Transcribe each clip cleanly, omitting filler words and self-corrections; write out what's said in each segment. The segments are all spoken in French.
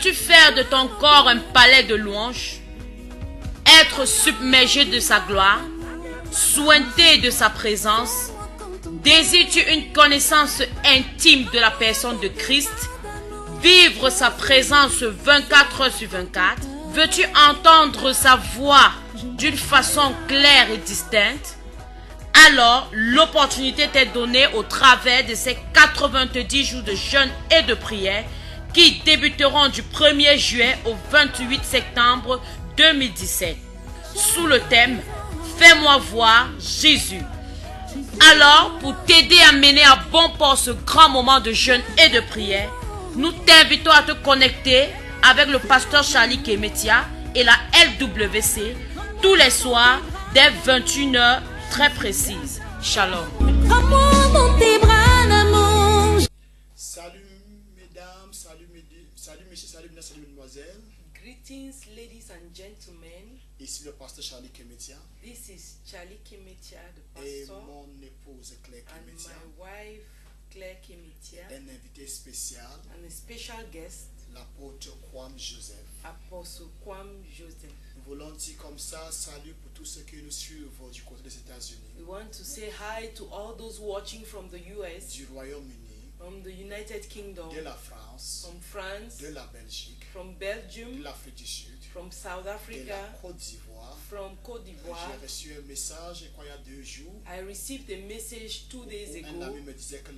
Veux-tu faire de ton corps un palais de louanges? Être submergé de sa gloire? Sointer de sa présence? Désires-tu une connaissance intime de la personne de Christ? Vivre sa présence 24 heures sur 24? Veux-tu entendre sa voix d'une façon claire et distincte? Alors, l'opportunité t'est donnée au travers de ces 90 jours de jeûne et de prière qui débuteront du 1er juillet au 28 septembre 2017 sous le thème « Fais-moi voir Jésus ». Alors, pour t'aider à mener à bon port ce grand moment de jeûne et de prière, nous t'invitons à te connecter avec le pasteur Charlie Kemetia et la LWC tous les soirs dès 21h très précises. Shalom. Salut mesdames, salut messieurs, salut mesdames, salut mesdemoiselles. Greetings, ladies and gentlemen. Ici le pasteur Charlie Kemetia. This is Charlie Kemetia, the Et pastor, mon épouse Claire and Kemetia. my wife Claire Kemetia, Un invité spécial, and a special guest, l'apôtre Kwame Joseph. Apostle Kwame Joseph. Nous voulons dire comme ça, salut pour tous ceux qui nous suivent du côté des États-Unis, We want to say hi to all those watching from the US, du Royaume-Uni, from the United Kingdom, de la France, from France, de la Belgique, from de Belgium, l'Afrique du Sud, from South de la Africa, Côte d'Ivoire. from Côte d'Ivoire. J'ai reçu un message, je crois, il y a 2 jours. I received a message 2 days Un ami ago me disait que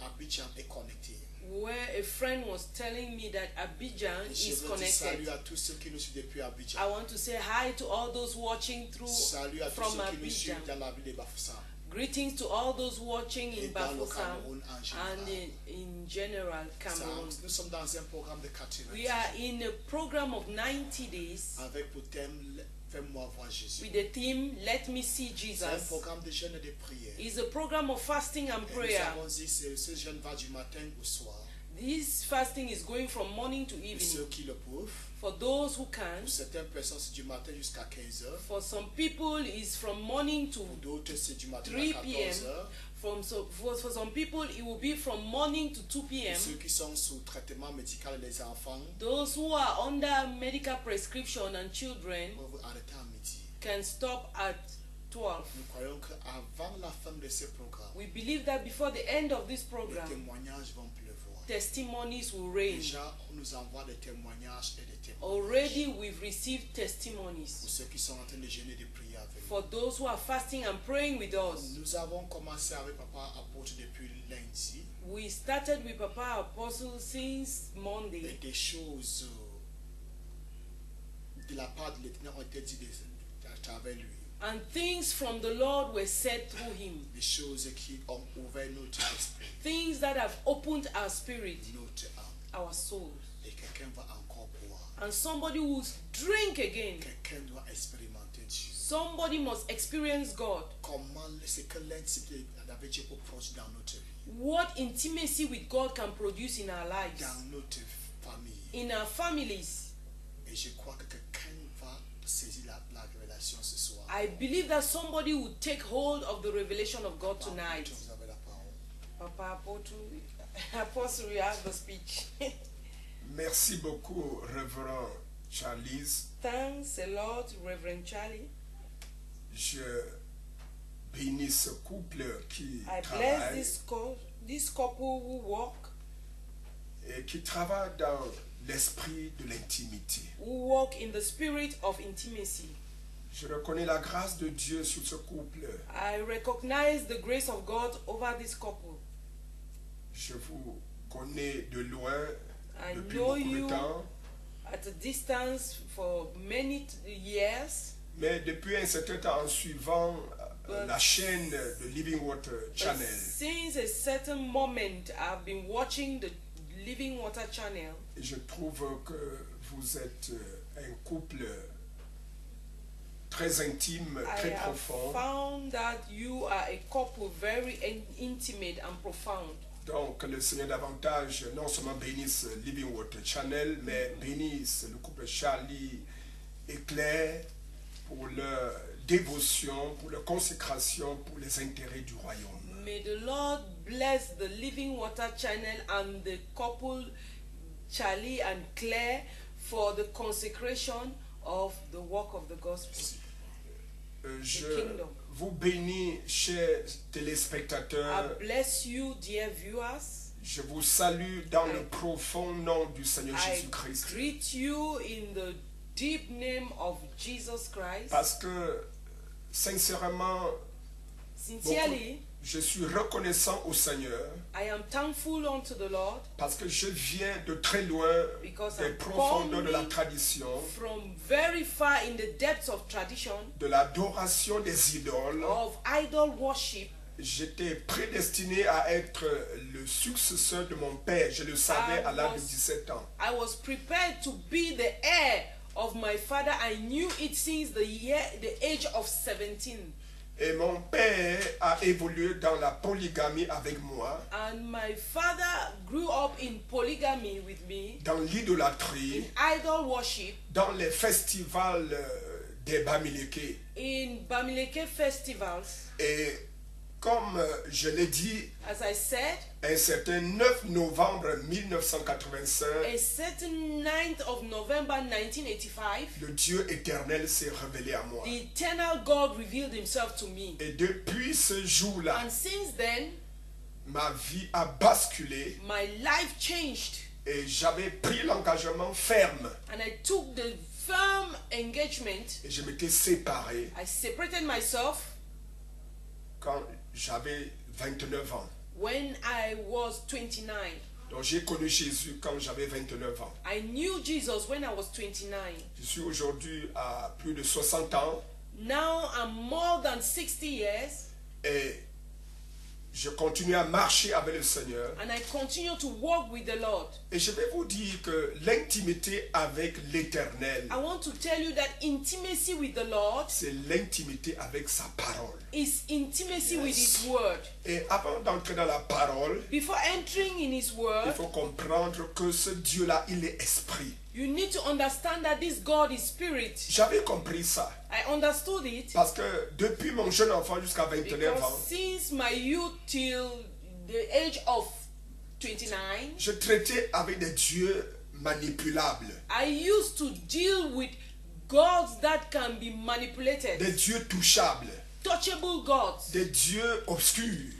Abidjan est connecté. where a friend was telling me that Abidjan Je is veux dire salut connected. à tous ceux qui nous suivent depuis Abidjan. I want to say hi to all those watching through Salut à tous from ceux qui nous suivent Abidjan. dans la ville de Bafoussam. Greetings to all those watching Et in dans le Bafoussam Cameroun en général. and in general Cameroon. Nous sommes dans un programme de 4 We are in a program of 90 days avec pour thème Fais-moi voir Jésus. with the theme Let Me See C'est un Jesus. programme de jeûne et de prière. It's a program of fasting and Et nous prayer. avons dit que ce jeûne va du matin au soir. This fasting is going from morning to Pour ceux evening. qui le peuvent, For those who can, pour certaines personnes c'est du matin jusqu'à 15 heures. for some people it's from morning to Pour d'autres c'est du matin 3 à 14 p.m. heures. For some people it will be from morning to 2 Pour p.m. ceux qui sont sous traitement médical, les enfants, Those who are under medical prescription and children peuvent arrêter à midi. can stop at 12. Nous croyons qu'avant la fin de ce programme, We believe that before the end of this les program, témoignages vont pleuvoir. testimonies will reign. Déjà, on nous envoie des témoignages et des témoignages. Already we've received Pour testimonies ceux qui sont en train de jeûner et de prier avec nous. for those who are fasting and praying with us. Nous avons commencé avec Papa Apôtre depuis lundi. We started with Papa Apostle since Et Monday, des choses de la part de l'Éternel ont été dites à travers lui. and things from the Lord were said through him. Des choses qui ont ouvert notre esprit, Things that have opened our spirit, notre âme. our souls. Et quelqu'un va encore boire. And somebody will drink again. Quelqu'un doit expérimenter Dieu. Somebody must experience God. Comment c'est que l'intimité avec Dieu peut produire dans notre vie, What intimacy with God can produce in our lives, dans notre famille. in our families. Et je crois que quelqu'un va saisir la révélation ce soir. I believe that somebody will take hold of the revelation of God Papa, tonight. vous avez la parole. Papa Apostle, you have the speech. Merci beaucoup, Révérend Charles. Thanks a lot, Reverend Charlie. Je bénis ce couple qui I bless travaille this couple who walk et qui travaille dans l'esprit de l'intimité. in the spirit of intimacy. Je reconnais la grâce de Dieu sur ce couple. I recognize the grace of God over this couple. Je vous connais de loin I depuis know beaucoup you de temps, at a distance for many years. mais depuis un certain temps en suivant la chaîne de Living Water But Channel. since a certain moment, I've been watching the Living Water channel. Et je trouve que vous êtes un couple très intime, I très have profond. found that you are a couple very intimate and profound. Donc, le Seigneur davantage, non seulement bénisse Living Water Channel, mais bénisse le couple Charlie et Claire pour leur dévotion, pour leur consécration, pour les intérêts du royaume. May the Lord bless the Living Water channel and the couple Charlie and Claire for the consecration of the work of the gospel. Je kingdom. vous bénis, chers téléspectateurs. I bless you, dear viewers. Je vous salue dans le profond nom du Seigneur I Jésus-Christ. greet you in the deep name of Jesus Christ. Parce que, sincèrement, Sincerely, je suis reconnaissant au Seigneur I am thankful unto the Lord parce que je viens de très loin because des I'm profondeurs de la coming tradition, from very far in the depths of tradition, de l'adoration des idoles. of idol worship. J'étais prédestiné à être le successeur de mon père. Je le savais à l'âge de 17 ans. I was prepared to be the heir of my father. I knew it since the age of 17. Et mon père a évolué dans la polygamie avec moi, And my father grew up in polygamy with me, dans l'idolâtrie, in idol worship, dans les festivals des Bamileke. in Bamileke festivals. Et comme je l'ai dit, As I said, un certain 9 novembre 1985, a certain 9th of November 1985, le Dieu éternel s'est révélé à moi. the eternal God revealed himself to me. Et depuis ce jour-là, And since then, ma vie a basculé my life changed. et j'avais pris l'engagement ferme And I took the firm engagement. et je m'étais séparé I separated myself quand j'avais 29 ans. when I was 29. Donc j'ai connu Jésus quand j'avais 29 ans. I knew Jesus when I was 29. Je suis aujourd'hui à plus de 60 ans Now I'm more than 60 years et je continue à marcher avec le Seigneur. and I continue to walk with the Lord. Et je vais vous dire que l'intimité avec l'Éternel, I want to tell you that intimacy with the Lord c'est l'intimité avec sa parole. is intimacy with Yes. His Word. Et avant d'entrer dans la parole, Before entering in His il Word, faut comprendre que ce Dieu-là, il est esprit. you need to understand that this God is Spirit. J'avais compris ça. I understood it Parce que depuis mon jeune enfant jusqu'à 29 ans, because since my youth till the age of 29, je traitais avec des dieux manipulables, I used to deal with gods that can be manipulated, des dieux touchables, touchable gods, des dieux obscurs,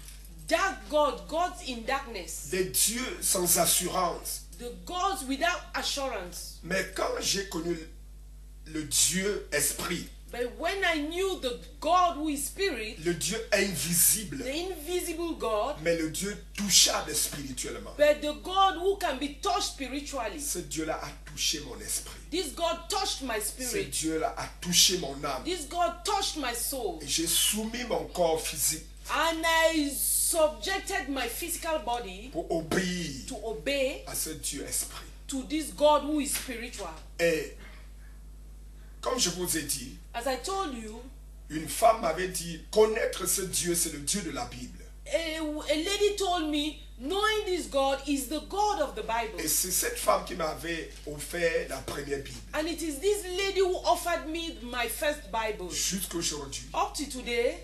dark gods, gods in darkness, des dieux sans assurance. the gods without assurance. Mais quand j'ai connu le Dieu esprit, But when I knew the God who is Spirit, le Dieu invisible, the invisible God, mais le Dieu touchable spirituellement, but the God who can be touched spiritually, ce Dieu-là a touché mon esprit. this God touched my Ce spirit, Dieu-là a touché mon âme. this God touched my soul, Et j'ai soumis mon corps physique and I subjected my physical body pour obéir to obey à ce Dieu esprit. to this God who is spiritual. Et comme je vous ai dit, As I told you, une femme m'avait dit, connaître ce Dieu, c'est le Dieu de la Bible. a lady told me, knowing this God is the God of the Bible. Et c'est cette femme qui m'avait offert la première Bible. And it is this lady who offered me my first Bible. Jusqu'aujourd'hui, Up to today,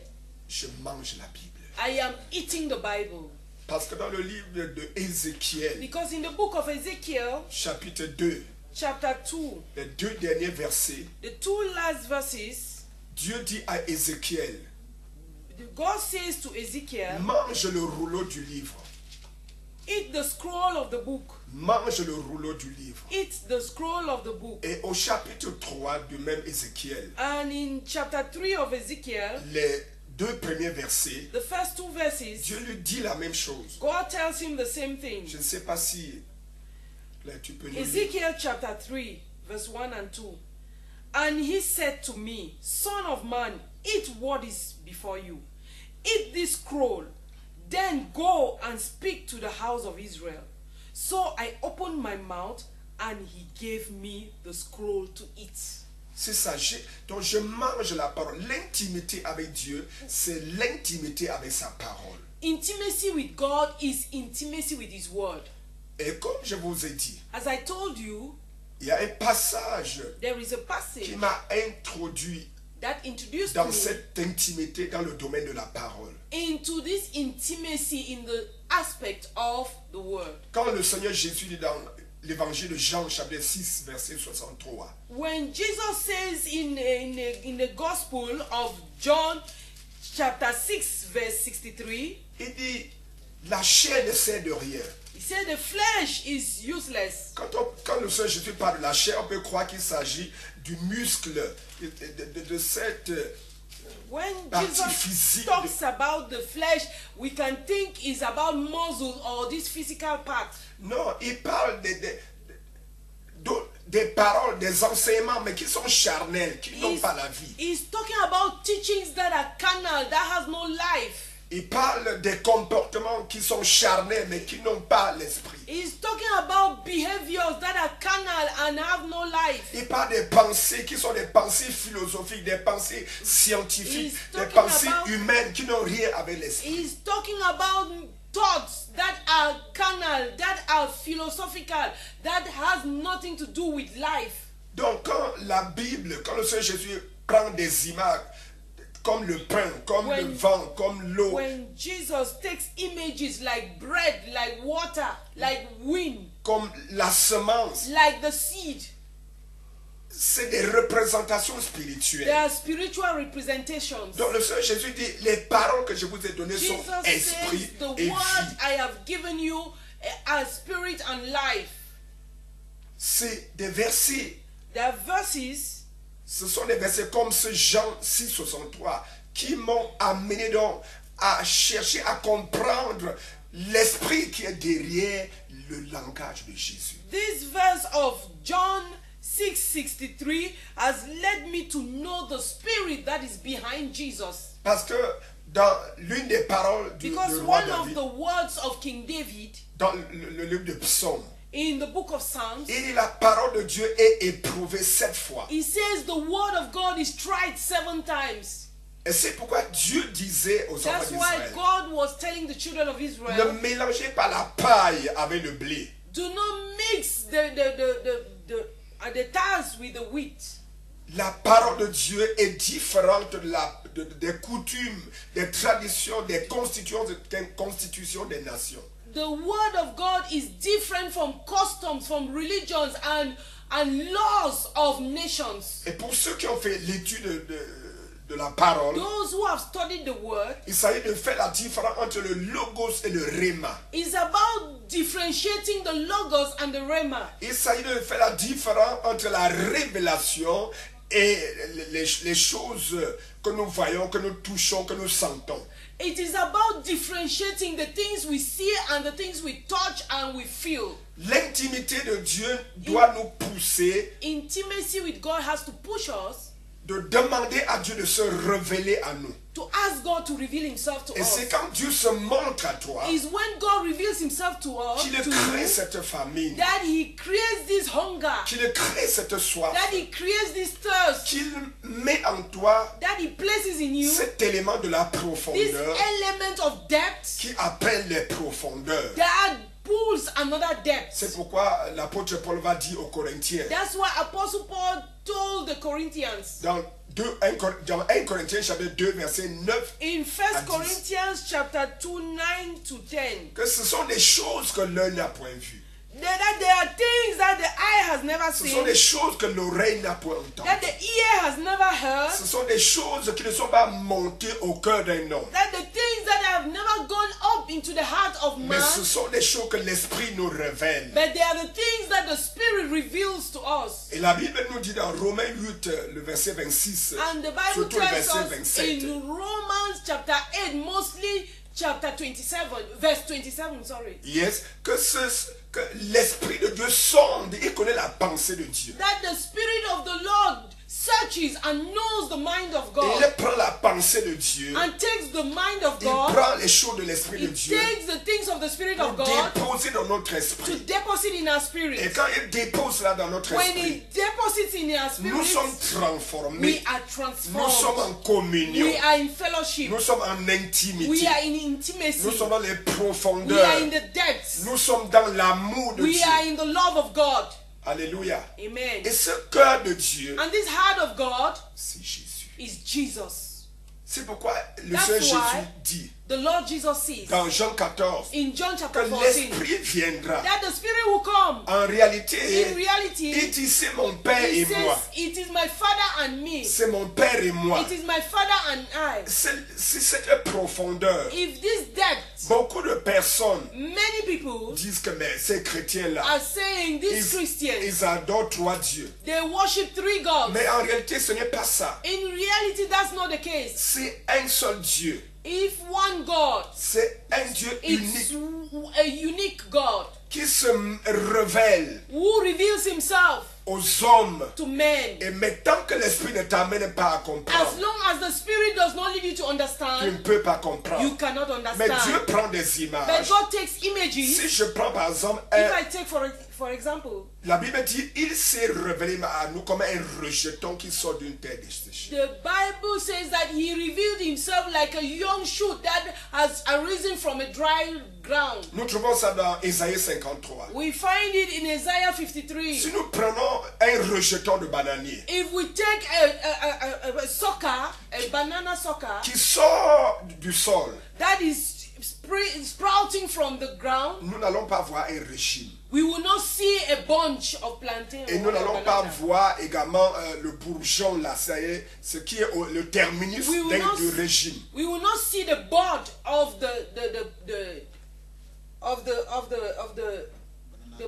je mange la Bible. I am eating the Bible. Parce que dans le livre de Ézéchiel, Because in the book of Ezekiel, chapitre 2, chapter 2, les 2 derniers versets, the two last verses, Dieu dit à Ézéchiel, God says to Ezekiel, mange le rouleau du livre. eat the scroll of the book. Mange le rouleau du livre. Eat the scroll of the book. Et au chapitre 3 du même Ézéchiel, And in chapter 3 of Ezekiel, les 2 premiers versets, the first two verses, Dieu lui dit la même chose. God tells him the same thing. Je ne sais pas si là, tu peux nous lire. Ezekiel chapter 3, verse 1 and 2. And he said to me, Son of man, eat what is before you. Eat this scroll. Then go and speak to the house of Israel. So I opened my mouth, and he gave me the scroll to eat. C'est ça. Donc je mange la parole. L'intimité avec Dieu, c'est l'intimité avec sa parole. Intimacy with God is intimacy with his word. Et comme je vous ai dit, As I told you, il y a un passage there is a qui passage m'a introduit that introduced dans me cette intimité dans le domaine de la parole. into this intimacy in the aspect of the word. Quand le Seigneur Jésus dit dans l'évangile de Jean, chapitre 6, verset 63. When Jesus says in the Gospel of John, chapter 6, verse 63, Il dit, la chair ne sert de rien. he said the flesh is useless. Quand le Seigneur Jésus parle de la chair, on peut croire qu'il s'agit du muscle, de cette When partie Jesus physique. talks about the flesh, we can think it's about muscle or this physical part. Non, il parle des paroles, des enseignements, mais qui sont charnels, qui n'ont pas la vie. He's talking about teachings that are carnal, that has no life. Il parle des comportements qui sont charnels, mais qui n'ont pas l'esprit. He's talking about behaviors that are carnal and have no life. Il parle des pensées qui sont des pensées philosophiques, des pensées scientifiques, He's des talking pensées about- humaines qui n'ont rien avec l'esprit. He's talking about thoughts that are carnal, that are philosophical, that has nothing to do with life. Donc quand la Bible, quand le Seigneur Jésus prend des images, comme le pain, comme le vent, comme l'eau, When Jesus takes images like bread, like water, like wind, comme la semence, like the seed, c'est des représentations they spirituelles. are spiritual representations. Donc le Seigneur Jésus dit, les paroles que je vous ai données sont Jesus esprit says, the et word vie. I have given you as spirit and life. C'est des versets, There are verses, ce sont des versets comme ce Jean 6, 63 qui m'ont amené donc à chercher à comprendre l'esprit qui est derrière le langage de Jésus. this verse of John 6:63 has led me to know the spirit that is behind Jesus. Parce que dans l'une des paroles du Because roi one of David, the words of King David dans le livre de Psaumes, in the book of Psalms, il dit la parole de Dieu est éprouvée 7 fois. he says the word of God is tried 7 times. Et c'est pourquoi Dieu disait aux enfants That's why d'Israël, God was telling the children of ne Israel, mélangez pas la paille avec le blé. do not mix the tares with the wheat. La parole de Dieu est différente des coutumes, des traditions, des constitutions des nations. The word of God is different from customs, from religions and laws of nations. Et pour ceux qui ont fait l'étude de la parole, Those who have studied the word, il s'agit de faire la différence entre le logos et le rhéma. is about differentiating the logos and the rhema. Il s'agit de faire la différence entre la révélation et les choses que nous voyons, que nous touchons, que nous sentons. It is about differentiating the things we see and the things we touch and we feel. L'intimité de Dieu doit nous pousser Intimacy with God has to push us de demander à Dieu de se révéler à nous. to ask God to reveal himself to Et us. c'est quand Dieu se montre à toi Is when God reveals himself to us, qu'il to crée you, cette famille, that he creates this hunger, qu'il crée cette soif, that he creates this thirst, qu'il met en toi that he places in you cet élément de la this profondeur element of depth qui appelle les profondeurs. that pulls another depth. C'est pourquoi l'apôtre Paul va dire aux Corinthiens, That's why Apostle Paul told the Corinthians dans 1 Corinthiens chapitre 2 verset 9, in 1 à 10, Corinthians chapter 2, 9 to 10, que ce sont des choses que l'œil n'a point vues. that there are things that the eye has never Ce sont seen, des choses que l'oreille n'a point that entendues. the ear has never heard, Ce sont des choses qui ne sont pas montées au cœur d'un homme. that the things that have never gone up into the heart of Mais man, ce sont des choses que l'Esprit nous révèle. but they are the things that the Spirit reveals to us. Et la Bible nous dit dans Romains 8, le verset 26, And the Bible surtout le tells verset us 27, in Romans chapter 8, mostly chapter 27, verse 27, sorry, yes, que l'Esprit de Dieu sonde et connaît la pensée de Dieu. that the Spirit of the Lord searches and knows the mind of Et God il prend la pensée de Dieu, and takes the mind of il God, prend les choses de l'Esprit de he Dieu takes the things of the Spirit of pour God déposer dans notre to esprit. deposit in our Et spirit. quand il dépose là dans notre When esprit, he deposits in our nous sommes spirit, transformés, we are nous sommes en transformed. communion, We are in fellowship. nous sommes en We intimité, are in intimacy. nous sommes dans les We profondeurs, are in the depths. nous sommes dans l'amour de We Dieu. are in the love of God. Alléluia. Amen. Et ce cœur de Dieu, And this heart of God c'est Jésus. is Jesus. C'est pourquoi le That's Seigneur why- Jésus dit, the Lord Jesus says dans Jean 14 in John que chapter 14 l'Esprit viendra. that the Spirit will come. En réalité, In reality, il dit c'est mon Père He et moi. says, it is my Father and me. C'est mon Père et moi. It is my Father and I. C'est cette profondeur. If this depth, Beaucoup de personnes many people disent que mais ces chrétiens-là, are saying these Christians, ils adorent trois dieux. they worship three gods. Mais en réalité, ce n'est pas ça. In reality, that's not the case. C'est un seul Dieu. If one God, C'est un Dieu it's unique a unique God qui se révèle who reveals himself aux hommes. to men. Et mais tant que l'Esprit ne t'amène pas à As comprendre, long as the Spirit does not lead you to tu ne understand, peux pas you comprendre. cannot Mais Dieu understand. prend des But images. God takes images. Si je prends par exemple, If I take for example, la Bible dit, il s'est révélé à nous comme un rejeton qui sort d'une terre desséchée. the Bible says that He revealed Himself like a young shoot that has arisen from a dry ground. Nous trouvons ça dans Ésaïe 53. We find it in Isaiah Si 53. nous prenons un rejeton de bananier If we take a sucker, a banana sucker, qui sort du sol, that is sprouting from the ground, nous n'allons pas voir un régime. we will not see a bunch of plantain Et nous or n'allons pas banana. voir également le bourgeon là, ça y est, ce qui est le terminus We will not du régime. We will not see the bud of the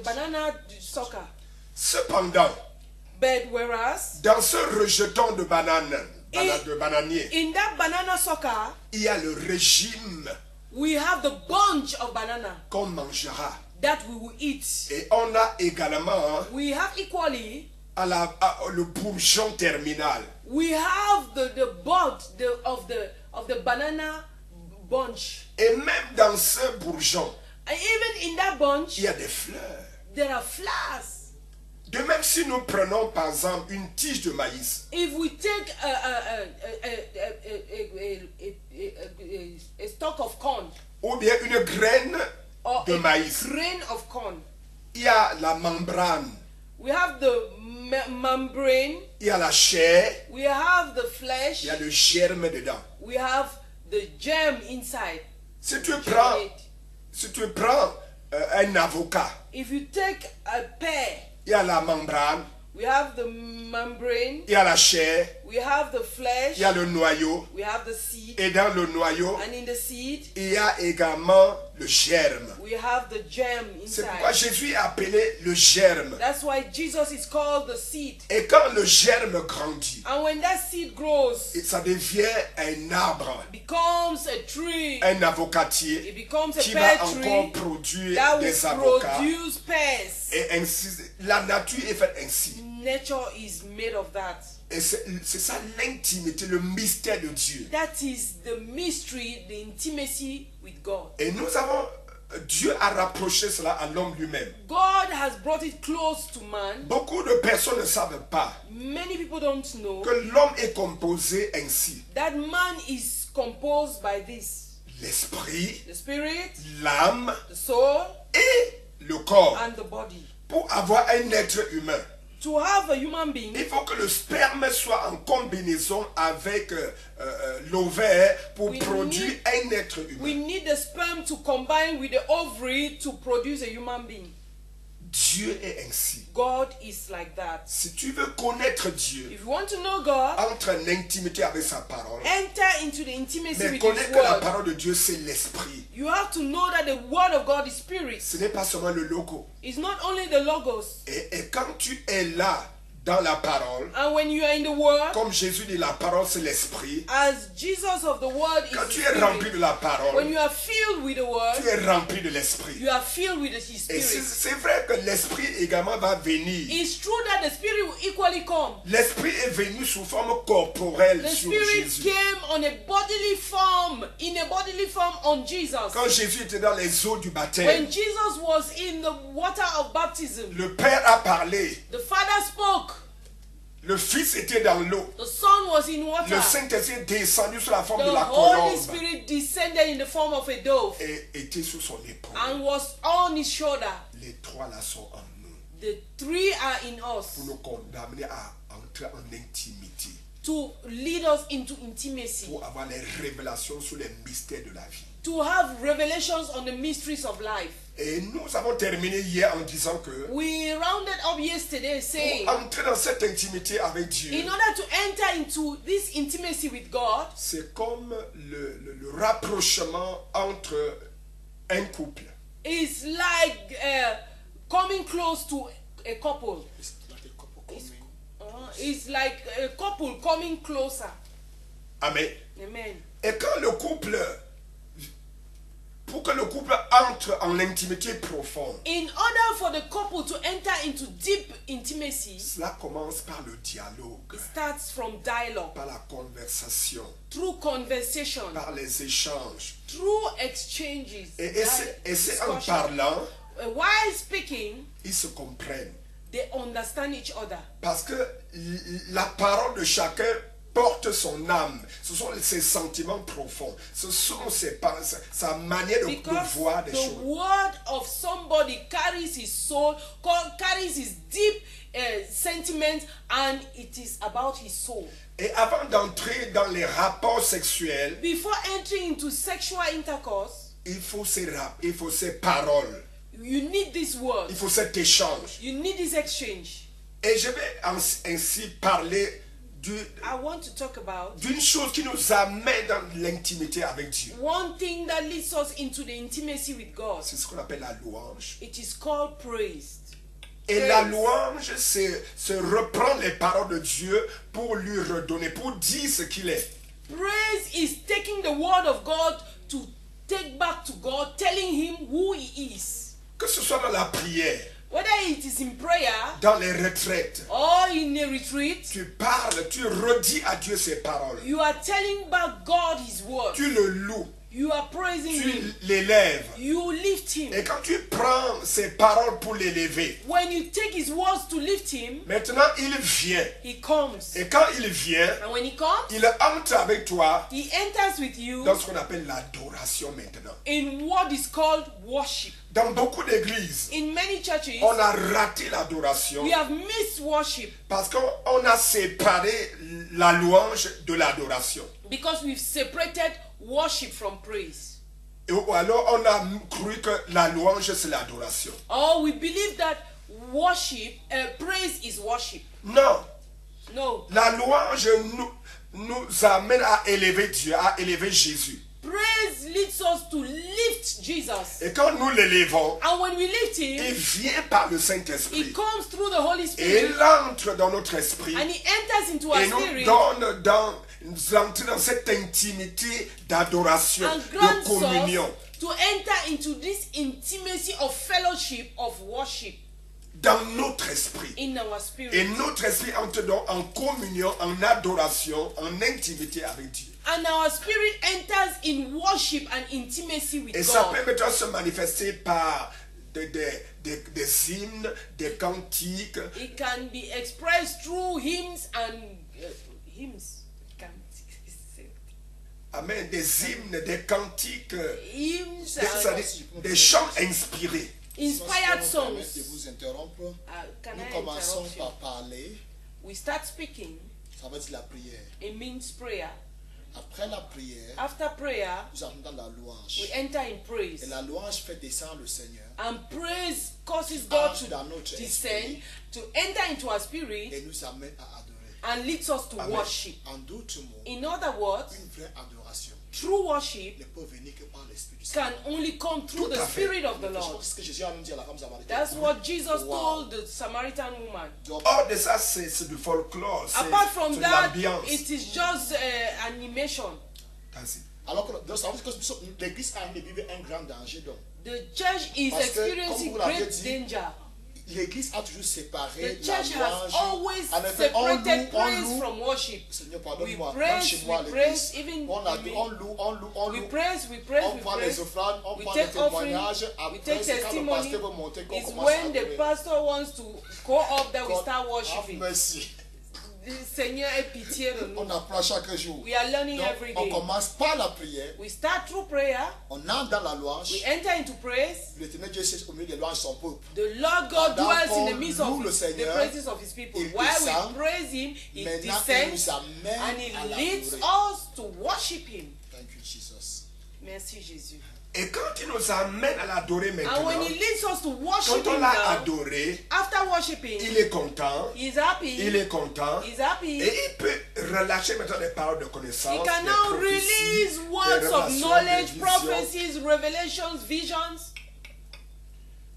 banana sucker. Cependant, But whereas dans ce rejeton de de bananier, in that banana sucker, il y a le régime we have the bunch of banana qu'on mangera. that we will eat. Et on a également We have equally, le bourgeon terminal. we have the bud of the banana bunch. Et même dans ce bourgeon, And even in that bunch, il y a des fleurs. there are flowers. De même si nous prenons par exemple une tige de maïs, If we take a stalk of corn ou bien une graine or de a maïs, grain of corn, il y a la membrane, we have the membrane, il y a la chair, we have the flesh, il y a le germe dedans. we have the germ inside. Si tu prends un avocat, If you take a pear, il y a la membrane, we have the membrane, il y a la chair, we have the flesh, il y a le noyau, we have the seed, et dans le noyau, and in the seed, il y a également le germe. we have the germ C'est pourquoi inside. Jésus est appelé le germe. That's why Jesus is called the seed. Et quand le germe grandit, And when that seed grows, ça devient un arbre, becomes a tree, un avocatier it becomes a qui va pear encore tree produire that des will avocats. produce pears. Et ainsi, la nature est faite ainsi. Nature is made of that. Et c'est ça l'intimité, le mystère de Dieu. That is the mystery, the intimacy with God. Et Dieu a rapproché cela à l'homme lui-même. God has brought it close to man. Beaucoup de personnes ne savent pas Many people don't know que l'homme est composé ainsi. that man is composed by this: L'esprit, the spirit, l'âme the soul, et le corps. and the body. Pour avoir un être humain, To have a human being, il faut que le sperme soit en combinaison avec l'ovaire pour We produire need- un être we humain. need the sperm to combine with the ovary to produce a human being. Dieu est ainsi. God is like that. Si tu veux connaître Dieu, If you want to know God, entre en intimité avec sa parole. enter into the intimacy Mais with connais His que la word. parole de Dieu, c'est l'esprit. You have to know that the word of God is spirit. Ce n'est pas seulement le logo. It's not only the logos. Et quand tu es là, dans la parole, And when you are in the word, comme Jésus dit, la parole, c'est l'esprit. as Jesus of the word is Quand the tu es rempli spirit, de la when parole, you are filled with the tu word, es rempli de l'esprit. you are filled with His Et spirit. c'est vrai que l'esprit également va venir. It's true that the spirit will equally come. L'esprit est venu sous forme corporelle The sur spirit Jésus. came on a bodily form, in a bodily form on Jesus. Quand Jésus était dans les eaux du When baptême, Jesus was in the water of baptism, le Père a parlé. the Father spoke. Le Fils était dans l'eau. The Son was in water. Le Saint-Esprit est descendu sous la forme The de la Holy colombe Spirit descended in the form of a dove et était sur son épaule. and was on His shoulder. Les trois là sont en nous The three are in us pour nous condamner à entrer en intimité. to lead us into intimacy, pour avoir les révélations sur les mystères de la vie. to have revelations on the mysteries of life. Et nous avons terminé hier en disant que We rounded up yesterday saying, pour entrer dans cette intimité avec Dieu, in order to enter into this intimacy with God, c'est comme le rapprochement entre un couple. it's like coming close to a couple. It's like a couple coming. It's like a couple coming closer. Amen. Amen. Et quand le couple, pour que le couple entre en intimité profonde, In order for the couple to enter into deep intimacy, cela commence par le dialogue, it starts from dialogue, par la conversation, through conversation, par les échanges. through exchanges. Et c'est en discussion. parlant, While speaking, ils se comprennent. they understand each other. Parce que la parole de chacun porte son âme. Ce sont ses sentiments profonds. Ce sont ses pensées, sa manière de Because voir des the choses. word of somebody carries his soul, carries his deep sentiment, and it is about his soul. Et avant d'entrer dans les rapports sexuels, Before entering into sexual intercourse, il faut ces paroles. you need this word. Il faut cet échange. You need this exchange. Et je vais ainsi parler I want to talk about d'une chose qui nous amène dans l'intimité avec Dieu. one thing that leads us into the intimacy with God. C'est ce qu'on appelle la louange. It is called praise. Et la louange, c'est reprendre les paroles de Dieu pour lui redonner, pour dire ce qu'il est. Praise is taking the word of God to take back to God, telling him who he is. Que ce soit dans la prière, Whether it is in prayer dans les retraites, or in a retreat, tu parles, tu redis à Dieu ses paroles. you are telling back God his word. Tu le loues, You are praising tu him. l'élèves. You lift him. Et quand tu prends ses paroles pour l'élever, When you take his words to lift him, maintenant il vient. he comes. Et quand il vient, And when he comes, il entre avec toi he enters with you dans ce qu'on appelle l'adoration maintenant. in what is called worship. Dans beaucoup d'églises, In many churches, on a raté l'adoration we have missed worship parce qu'on a séparé la louange de l'adoration. because we've separated worship from praise. Ou alors on a cru que la louange c'est l'adoration. Or we believe that worship, praise is worship. Non, No. la louange nous amène à élever Dieu, à élever Jésus. Praise leads us to lift Jesus. Et quand nous l'élevons, And when we lift il him, vient par le he Saint-Esprit. comes through the Holy Et Spirit il entre dans notre esprit and he enters into our et nous spirit donne nous entrer dans cette intimité d'adoration, and de grants communion. us to enter into this intimacy of fellowship, of worship Dans notre esprit. in our Et spirit. notre esprit entre donc en communion, en adoration, en intimité avec Dieu. And our spirit enters in worship and intimacy with Et ça peut God. maintenant se manifester par des hymnes, des cantiques, It can be expressed through hymns and hymns. amen, des hymnes, des cantiques, Hymns c'est-à-dire and des chants inspirés. inspired Si on songs. me permet de vous interrompre, Can nous I commençons interrupt you? par parler, We start speaking. ça veut dire la prière. It means prayer. Après la prière, After prayer, nous entrons dans la louange. we enter in praise. Et la louange fait descendre le Seigneur. And praise causes God Entre dans notre to descend, esprit to enter into our spirit, et nous amène à adorer. and leads us to Amen. worship. En d'autres mots, In other words, une vraie adoration true worship ne peut venir que par l'Esprit du can Seigneur. only come through Tout the à fait. Spirit of the Je Lord. crois que c'est ce que Jésus a même dit à la femme samaritaine. That's what Jesus Wow. told the Samaritan woman. Donc, Hors de ça, c'est du folklore, c'est Apart from de that, l'ambiance. it is just animation. Vas-y. alors que ça veut dire que l'Église a vécu un grand danger. Donc, The church is Parce que, experiencing comme vous l'avez great dit, danger. l'Église a toujours séparé The la church has louange. always En effet, on separated loue, praise from worship. Seigneur, We pardonne-moi, même praise, chez moi à we praise, l'église, even on in me. loue, on We loue. praise, On prend les offrandes, on we prend les take offering, témoignages. we Après, take c'est quand le testimony. pasteur veut monter qu'on It's commence à when the adorer. pastor wants to go up that we God, start have worshiping. mercy. Seigneur ait pitié de nous. On apprend chaque jour. We are learning Donc, every on day. commence par la prière, We start through prayer. on entre dans la louange. We enter into praise. L'éternel Dieu siège au milieu des louanges de son peuple. The Lord God Pendant dwells in qu'on the midst loue of le the Seigneur, praises of His people. il While descend. we praise Him, He Maintenant, il descends nous amène and He à leads l'adorer. us to worship Him. Thank you, Jesus. Merci Jésus. Et quand il nous amène à l'adorer And maintenant, when He leads us to worship quand on Him l'a now, adoré, after worshiping, il est content, He's happy. il est content, He's happy. et il peut relâcher maintenant des paroles de He connaissance, can des now prophéties, release des words of révélations, knowledge, des visions. prophecies, revelations, visions.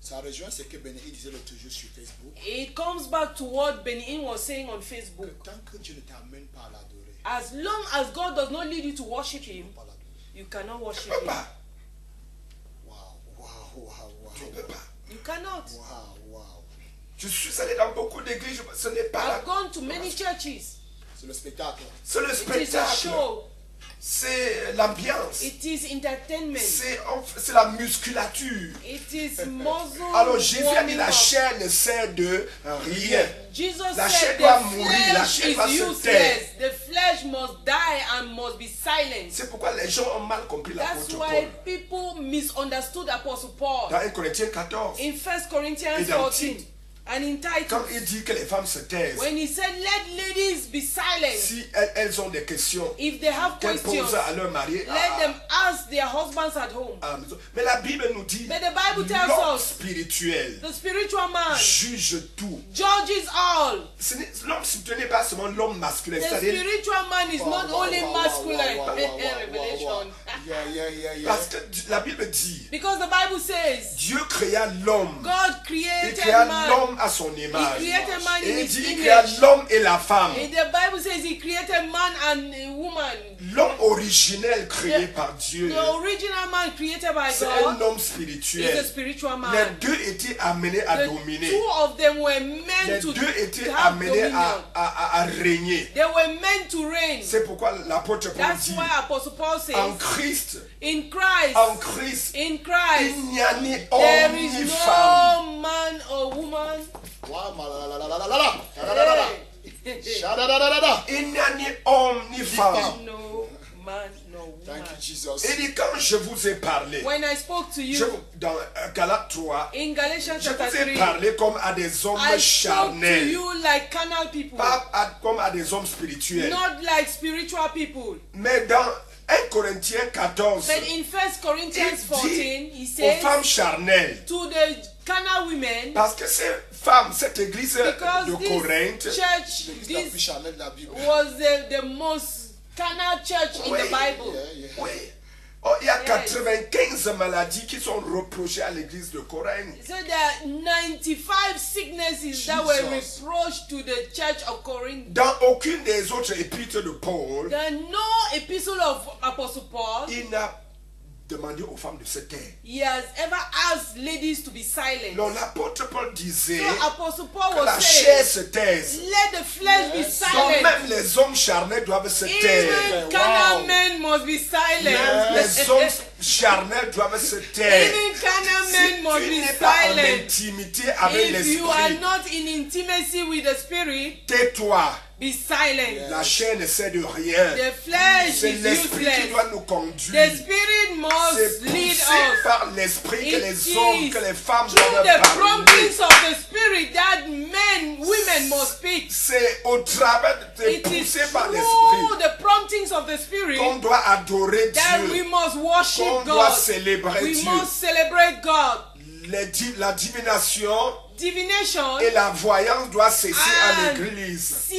Ça rejoint ce que Bénédicte disait l'autre jour sur Facebook. It comes back to what Benin was saying on Que Facebook. tant que Dieu ne t'amène pas à l'adorer, As long as God does not lead you to worship Him, pas l'adorer. you cannot worship Tu ne peux Him. pas. Wow, wow, wow, wow. Tu ne peux pas. You cannot. Wow, wow. Je suis allé dans beaucoup d'églises, ce n'est pas I've là. gone to many churches. C'est le spectacle. C'est le It is a spectacle, show. c'est l'ambiance, It is entertainment. c'est la musculature. It is muzzle Alors Jésus a dit warming la up. chair ne sert de rien. Jesus La said chair doit the mourir, la flesh chair doit is se taire. useless. The flesh must die and must be silenced. C'est pourquoi les gens ont mal compris That's l'apôtre why Paul. people misunderstood Apostle Paul. Dans 1 Corinthiens 14, In 1 Corinthians Et dans 14 Tite, and in quand Titus, il dit que les femmes se taisent, when he said, let ladies be silent. si elles ont des questions If they have qu'elles questions, posent à leur mari, let them ask their husbands at home. à la maison. Mais la Bible nous dit, But the Bible tells l'homme us, spirituel the spiritual man juge tout. judges all. L'homme spirituel n'est pas seulement l'homme masculin, The c'est-à-dire spiritual man is not only masculine. Revelation. Yeah. parce que la Bible dit, Because the Bible says, Dieu créa l'homme, God il created créa man. l'homme à son image. He created man in Et il his dit, il créa image. l'homme et la femme. And the Bible says he created man and a woman. L'homme originel créé par Dieu, The original man created by c'est un God homme is a spirituel. spiritual Les man. deux étaient amenés à The dominer. two of them were Les meant to deux étaient have amenés dominion. à régner. They were meant to reign. C'est pourquoi l'apôtre Paul That's dit, why Apostle Paul en says, Christ, in Christ, en Christ, in Christ, il n'y a ni there homme is ni femme. no man or woman. Wow, la. Hey. Shadadadadada. Il n'y a ni homme ni femme. No man, no woman. Thank you, Jesus. Il dit, quand je vous ai parlé, When I spoke to you dans Galates 3, in Galatians je chapter vous ai 3, parlé comme à des hommes I spoke to charnels, you like carnal people, pas comme à des hommes spirituels. not like spiritual people. Mais dans 1 Corinthiens 14, But in 1 Corinthians il 14, dit he aux femmes says charnelles, to the carnal women, parce que ces femmes, cette église because de Corinthe, this church, L'église la plus this charnelle de la Bible. was the most carnal church in the Bible. Yeah. oui, oh, il y a Yes. 95 maladies qui sont reprochées à l'église de Corinthe. So there are 95 sicknesses that were Jesus. reproached to the church of Corinth. Dans aucune des autres épîtres de Paul, There are no epistle of Apostle Paul. il n'a demandé aux femmes de se taire. He has ever asked ladies to be silent. Non, l'apôtre Paul disait So Apostle Paul que la was chair saying, se taise. let the flesh be Yes. Donc silent. même les hommes charnels doivent se taire. Even carnal Wow. men must be silent. Même les hommes charnels doivent se taire. Even carnal Si men must tu be n'es pas en silent. intimité avec If you are l'esprit, not in intimacy with the spirit, tais-toi. be silent. La chair ne sert de rien. The flesh C'est is l'esprit qui useless. doit nous The conduire. spirit C'est must lead poussé us. par l'esprit que It les hommes, is que les femmes through doivent the parler. promptings of the spirit that women must speak. C'est au travers, c'est It is poussé par through l'esprit the promptings of the spirit qu'on doit adorer that we Dieu, must worship qu'on doit God. célébrer We Dieu. must celebrate God. La divination Divination et la voyance doivent cesser à and l'église.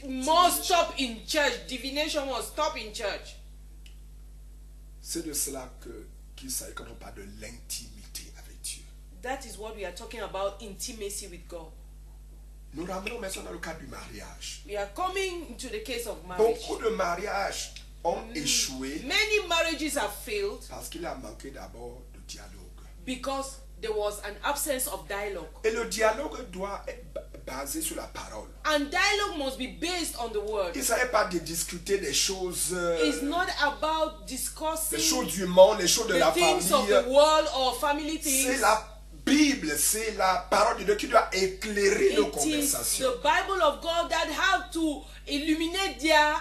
must stop in church. Divination must stop in church. C'est de cela qu'il s'agit quand on parle de l'intimité avec Dieu. That is what we are talking about, intimacy with God. Nous ramenons maintenant dans le cas du mariage. We are coming into the case of marriage. Beaucoup de mariages ont échoué Many marriages have failed parce qu'il a manqué d'abord de dialogue. because there was an absence of dialogue. Et le dialogue doit être basé sur la parole. And dialogue must be based on the word. Il ne s'agit pas de discuter des choses, It's not about discussing les choses du monde, les choses de the la things of the famille. world or family C'est things. la Bible, c'est la parole de Dieu qui doit éclairer nos It is conversations. the Bible of God that have to illuminate their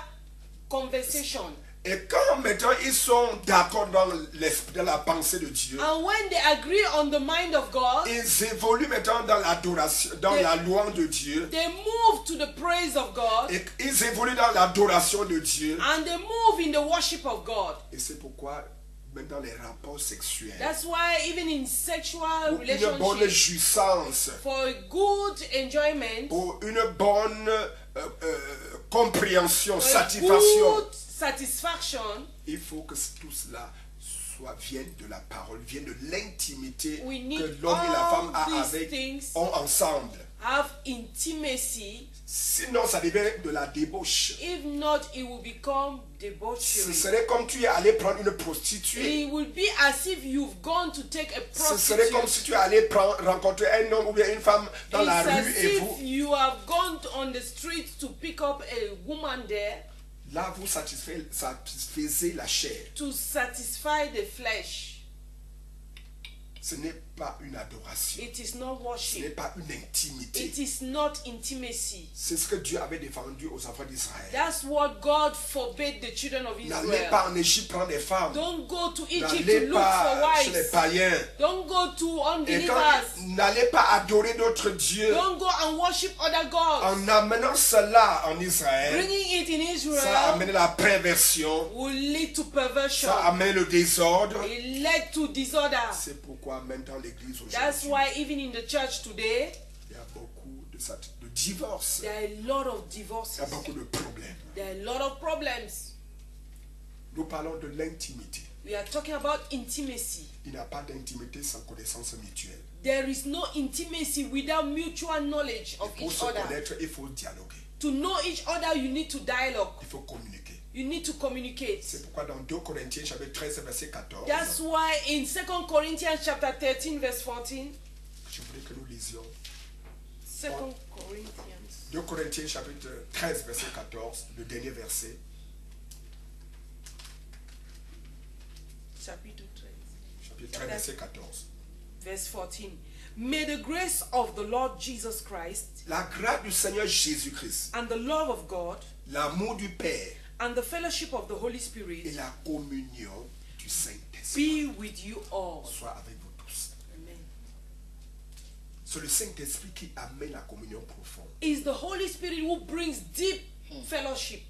conversation. Et quand maintenant ils sont d'accord dans l'esprit, dans la pensée de Dieu, And when they agree on the mind of God, ils évoluent maintenant dans l'adoration, dans la louange de Dieu. they move to the praise of God, Et ils évoluent dans l'adoration de Dieu. and they move in the worship of God. Et c'est pourquoi maintenant les rapports sexuels, That's why even in sexual pour une bonne relationships, jouissance, for a good enjoyment, pour une bonne compréhension, for a satisfaction, good satisfaction, il faut que tout cela vienne de la parole, vienne de l'intimité we que need l'homme et la femme all these ont things, ensemble. have intimacy. Sinon, ça devient de la débauche. If not, it will become Ce debauchery. serait comme tu es allé prendre une prostituée. It will be as if you've gone to take a Ce serait comme si prostitute. tu es allé rencontrer un homme ou bien une femme dans la It's as rue et if vous, you have gone on the street to pick up a woman there là, vous satisfaisez la chair. to satisfy the flesh. Ce n'est pas une adoration. It is not Ce n'est worship. pas une intimité. It is not intimacy. C'est ce que Dieu avait défendu aux enfants d'Israël. That's what God forbade the children of N'allez Israel. pas en Égypte prendre des femmes. Don't go to Egypt N'allez to look for pas chez les wives. païens. Don't go to Et quand unbelievers. n'allez pas adorer d'autres dieux. Don't go and worship other gods. En amenant cela en Israël, Bringing it in ça a Israel amené la perversion, will lead to perversion. ça a amené le désordre. It led to disorder. C'est pourquoi même dans l'église That's aujourd'hui, why even in the church today, il y a beaucoup de divorces. there are a lot of Il divorces. y a beaucoup de problèmes. There are a lot of problems. Nous parlons de l'intimité. We are talking about intimacy. Il n'y a pas d'intimité sans connaissance mutuelle. There is no intimacy without mutual knowledge of Pour each se other. connaître, il faut dialoguer. To know each other, you need to dialogue. Il faut communiquer. You need to communicate. C'est pourquoi dans 2 Corinthiens chapitre 13 verset 14, That's why in 2 Corinthians chapter 13 verse 14, je voudrais que nous lisions 2 Corinthians 2 Corinthiens chapitre 13 verset 14, le dernier verset. chapitre 13 Chapitre 13 verset 14. verse 14. May the grace of the Lord Jesus Christ La grâce du Seigneur Jésus-Christ, and the love of God l'amour du Père and the fellowship of the Holy et Spirit la communion du Saint-Esprit be with you all. soit avec vous tous. Amen. C'est le Saint-Esprit qui amène la communion profonde. It's the Holy Spirit who brings deep fellowship.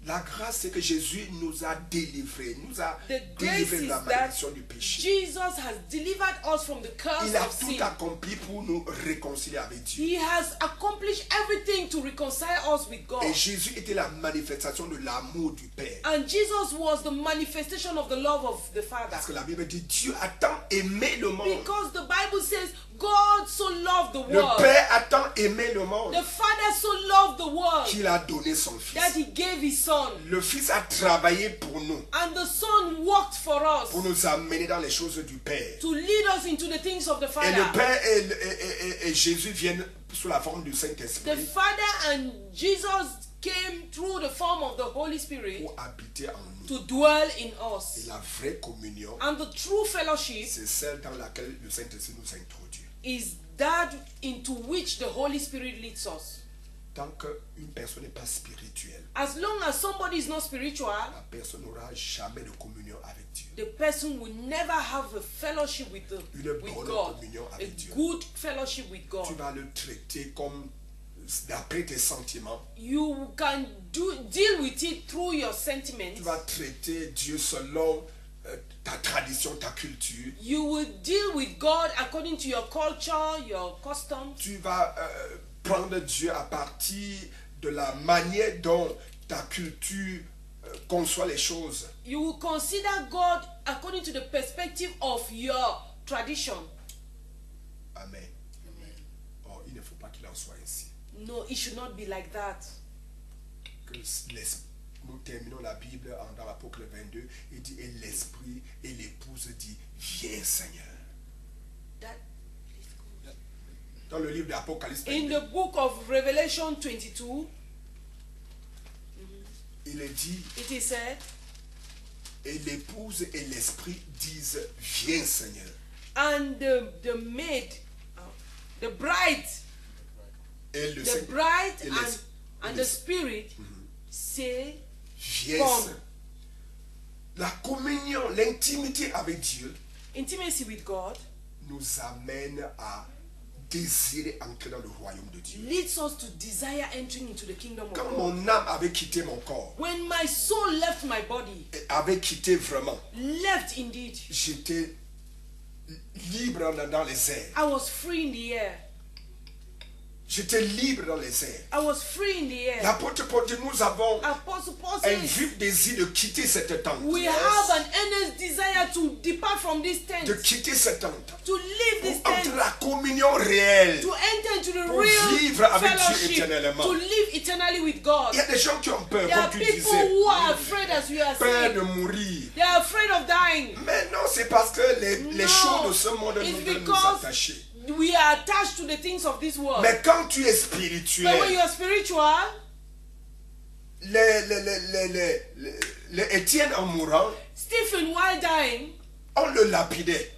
La grâce, c'est que Jésus nous a délivrés, nous a The grace délivrés de is la that malédiction du péché. Jesus has delivered us from the curse Il a of tout sin. accompli pour nous réconcilier avec Dieu. He has accomplished everything to reconcile us with God. Et Jésus était la manifestation de l'amour du Père. And Jesus was the manifestation of the love of the Father. Parce que la Bible dit Dieu a tant aimé le monde. Because the Bible says God so loved the Le world. Père a tant aimé le monde The Father so loved the world qu'il a donné son Fils. that he gave his Son. Le Fils a travaillé pour nous, And the Son worked for us pour nous amener dans les choses du Père. to lead us into the things of the Et le Father. Père et Jésus viennent sous la forme du The Saint-Esprit Father and Jesus came through the form of the Holy Spirit pour habiter en nous. to dwell in Et us. la vraie communion, And the true fellowship c'est celle dans laquelle le Saint-Esprit nous introduit. is that into which the Holy Spirit leads us. Tant qu'une personne n'est pas spirituelle, As long as somebody is not spiritual, la personne n'aura jamais de communion avec Dieu. the person will never have a fellowship with Une bonne God, communion a avec Dieu. good fellowship with Tu God. vas le traiter comme d'après tes sentiments. You can deal with it through your Tu sentiments. vas traiter Dieu selon ta tradition, ta culture. You will deal with God according to your culture, your customs. Tu vas prendre Dieu à partir de la manière dont ta culture conçoit les choses. You will consider God according to the perspective of your tradition. Amen. Or, il ne faut pas qu'il en soit ainsi. No, it should not be like that. Que nous terminons la Bible dans l'Apocalypse 22. Il dit, et l'Esprit et l'épouse dit, viens Seigneur. That Dans le livre d'Apocalypse in 22, the book of Revelation 22, il est dit, it is said, et l'épouse et l'Esprit disent, viens Seigneur. And the maid, the bride, Et le the Seigneur, bride et and les- the spirit say, vieillesse. Come. La communion, l'intimité avec Dieu Intimacy with God nous amène à désirer entrer dans le royaume de Dieu. leads us to desire entering into the kingdom of Quand God. mon âme avait quitté mon corps, When my soul left my body, avait quitté vraiment, left indeed, j'étais libre dans les airs. I was free in the air. J'étais libre dans les airs. I was free in the air. L'apôtre Paul dit, nous avons Apostle Paul un says, vif désir de quitter cette tente. we have an earnest desire to depart from this tent, De quitter cette tente. to leave this Pour entrer tent, la communion réelle. to enter into the Pour real vivre avec Dieu fellowship, éternellement. to live eternally with God. Il y a des gens qui ont peur, There are comme tu people disais. who are afraid, as we are Peur de saying. mourir. They are afraid of dying. Mais non, c'est parce que les No, choses de ce monde it's nous veulent nous because attacher. we are attached to the things of this world. Mais quand tu es But when spirituel, you are spiritual, les Étienne en mourant, Stephen, while dying, on le lapidait.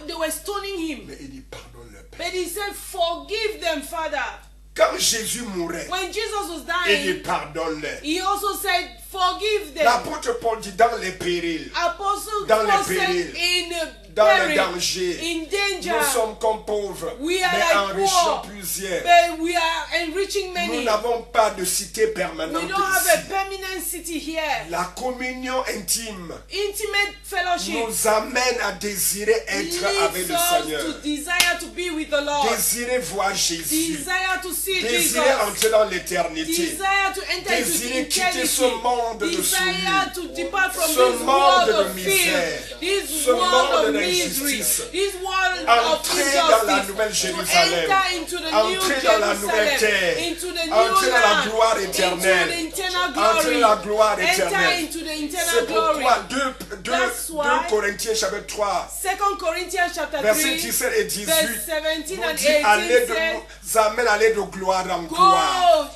they were stoning him. Mais il dit pardonne le Père. But he said, forgive them, Father. Quand Jésus mourait, When Jesus was il dit dying, pardonne-le. he also said, forgive them. L'apôtre Paul dit dans les périls, Apostle Dans Paul les said, périls, in dans le peril, danger, in danger, nous sommes comme pauvres, We are mais like enrichant poor. plusieurs. but we are enriching Nous many. n'avons pas de cité permanente We don't have a ici. permanent city here. La communion intime Intimate fellowship nous amène à désirer être avec leads le us Seigneur. to desire to be with the Lord. Désirer voir Jésus. Desire to see Jesus. Désirer entrer dans l'éternité. Desire to enter into Désirer quitter eternity. ce monde de Desire souillure. to depart from Ce this monde world de of misère. fear, this Ce world monde of d'injustice. misery, this world of Entrer dans la injustice, nouvelle to Jérusalem. enter into the new Entrer dans la nouvelle Jerusalem, terre. into the new Entrer dans la land, gloire into éternelle. the eternal Entrer glory, dans la gloire enter éternelle. into the C'est eternal glory. pourquoi 2 That's why Corinthiens chapitre 3 2 Corinthians chapter versets 3, 17 et 18 verse 17 nous and dit allez 18 de, says, nous amène à aller de gloire en gloire.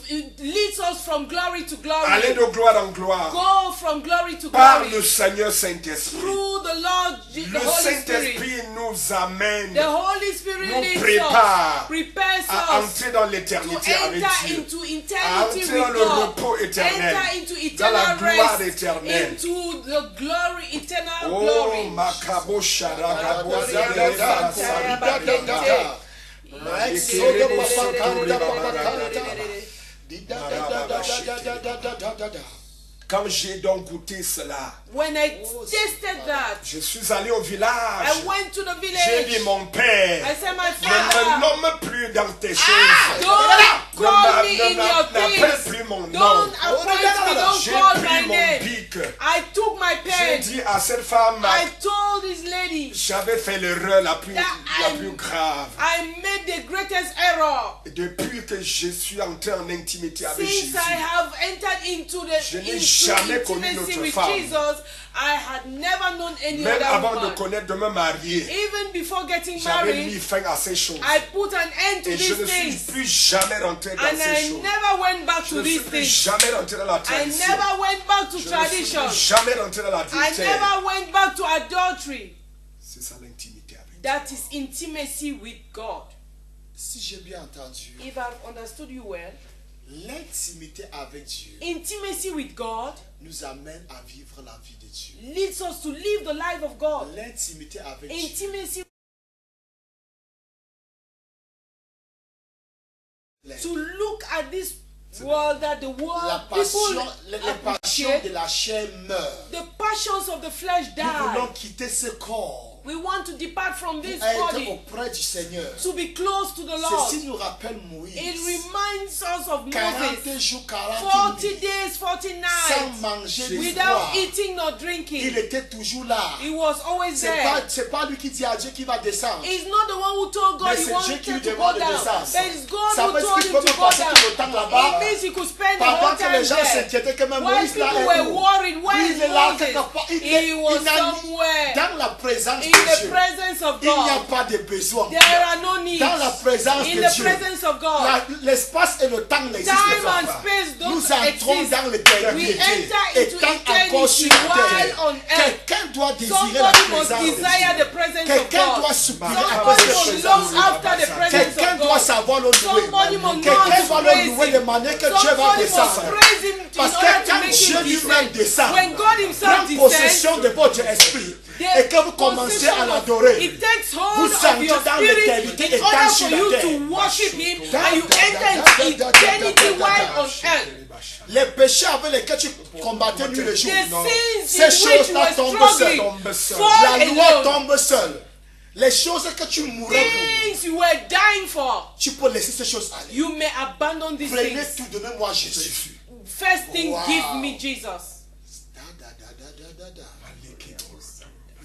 it leads us from glory to glory. Aller de gloire en gloire. Go from glory to Par glory le Seigneur Saint-Esprit. through the Lord, the Le Holy Spirit. Saint-Esprit nous amène The Holy Spirit nous leads prépare us, prepares à us entrer dans to l'éternité avec enter Dieu. into À eternity entrer dans with le God, repos éternel. enter into Dans la eternal gloire rest, éternelle. into the glory, eternal Oh, glory. Makabo Sharagabo Quand j'ai donc goûté cela, When I tasted that, je suis allé au I village. went to the J'ai dit, village. mon père, I said, my ne me father, nomme plus dans tes choses. don't call me in your N'appelle things. plus mon nom. Don't appoint me, don't J'ai call my pris mon name. pic. I took my J'ai pen. dit à cette femme, I told this lady, j'avais fait l'erreur la plus grave. I made the greatest error. Et depuis que je suis entré en intimité avec Jésus, Since I have entered into Je n'ai the jamais connu intimacy notre with femme. Jesus, I had never known any même other avant de woman. connaître, de me marier, Even before getting j'avais mis married, fin à ces choses. I put an end to Et je these ne suis things. plus jamais rentré dans And ces I choses. never went back Je to ne suis these plus things. jamais rentré dans la I tradition. never went back to Je ne suis tradition. plus jamais rentré dans I l'adultère. never went back to adultery. C'est ça l'intimité avec Dieu. That is intimacy with God. Si j'ai bien entendu, If I've understood you well, l'intimité avec Dieu intimacy with God nous amène à vivre la vie de Dieu. leads us to live the life of God. L'intimité avec Dieu Intimacy to look at this world that the la world passion, people les passions appreciate. de la chair meurent. The passions of the flesh Nous voulons die. quitter ce corps We want to depart from this pour être body auprès du Seigneur. to be close to the Lord. Ceci nous rappelle Moïse. It reminds us of 40 Moses. jours, 40 40 nuits, days, 40 sans nights, manger ni without boire. eating nor Il drinking. était toujours là. He was always there. C'est pas lui qui dit à Dieu qu'il va descendre. He's not the one who told God Mais he c'est Dieu wanted qui lui to go demande de down. descendre. But it's God Ça who veut dire told qu'il him peut to me go passer down. tout le temps temps là-bas. It means he could spend the Pendant whole que time les gens there. s'inquiétaient que même While Moïse là people est were où? worried, where Lui, is il est là Moses? quelque part. He was Il n'a ni- somewhere dans la présence in de the Dieu. presence of Il n'y a God. pas de besoin. There are no needs. Dans la présence In de the Dieu, presence of God. l'espace et le temps n'existent Time pas. and space don't Nous entrons exist. dans We l'éternité. enter into Étant encore sur eternity la while terre, on earth. quelqu'un doit désirer la Somebody must présence de desire Dieu. the presence of Quelqu'un God. doit supplier Somebody après must cette long présence. after the presence Quelqu'un of doit God. savoir le louer. Somebody must Quelqu'un know doit to le praise louer de him. manière que Dieu va Somebody must descendre. praise him in Parce que order to quand make Dieu him lui-même descend. descend, When God himself prend possession descends, de votre esprit et que vous commencez à l'adorer, it takes vous hold of sentez your dans spirit l'éternité in et order dans for sur la you terre. to worship him and you enter into eternity while on earth. Les péchés avec lesquels tu combattais nuit et jour, The ces sins in which you choses-là were tombent seules. struggling, fall La loi alone. tombe seule. Les choses que tu mourrais pour, Things you were dying for, tu peux laisser ces choses aller. you may abandon these Prenez things. tout de même moi Jésus. First thing, Wow. give me Jesus.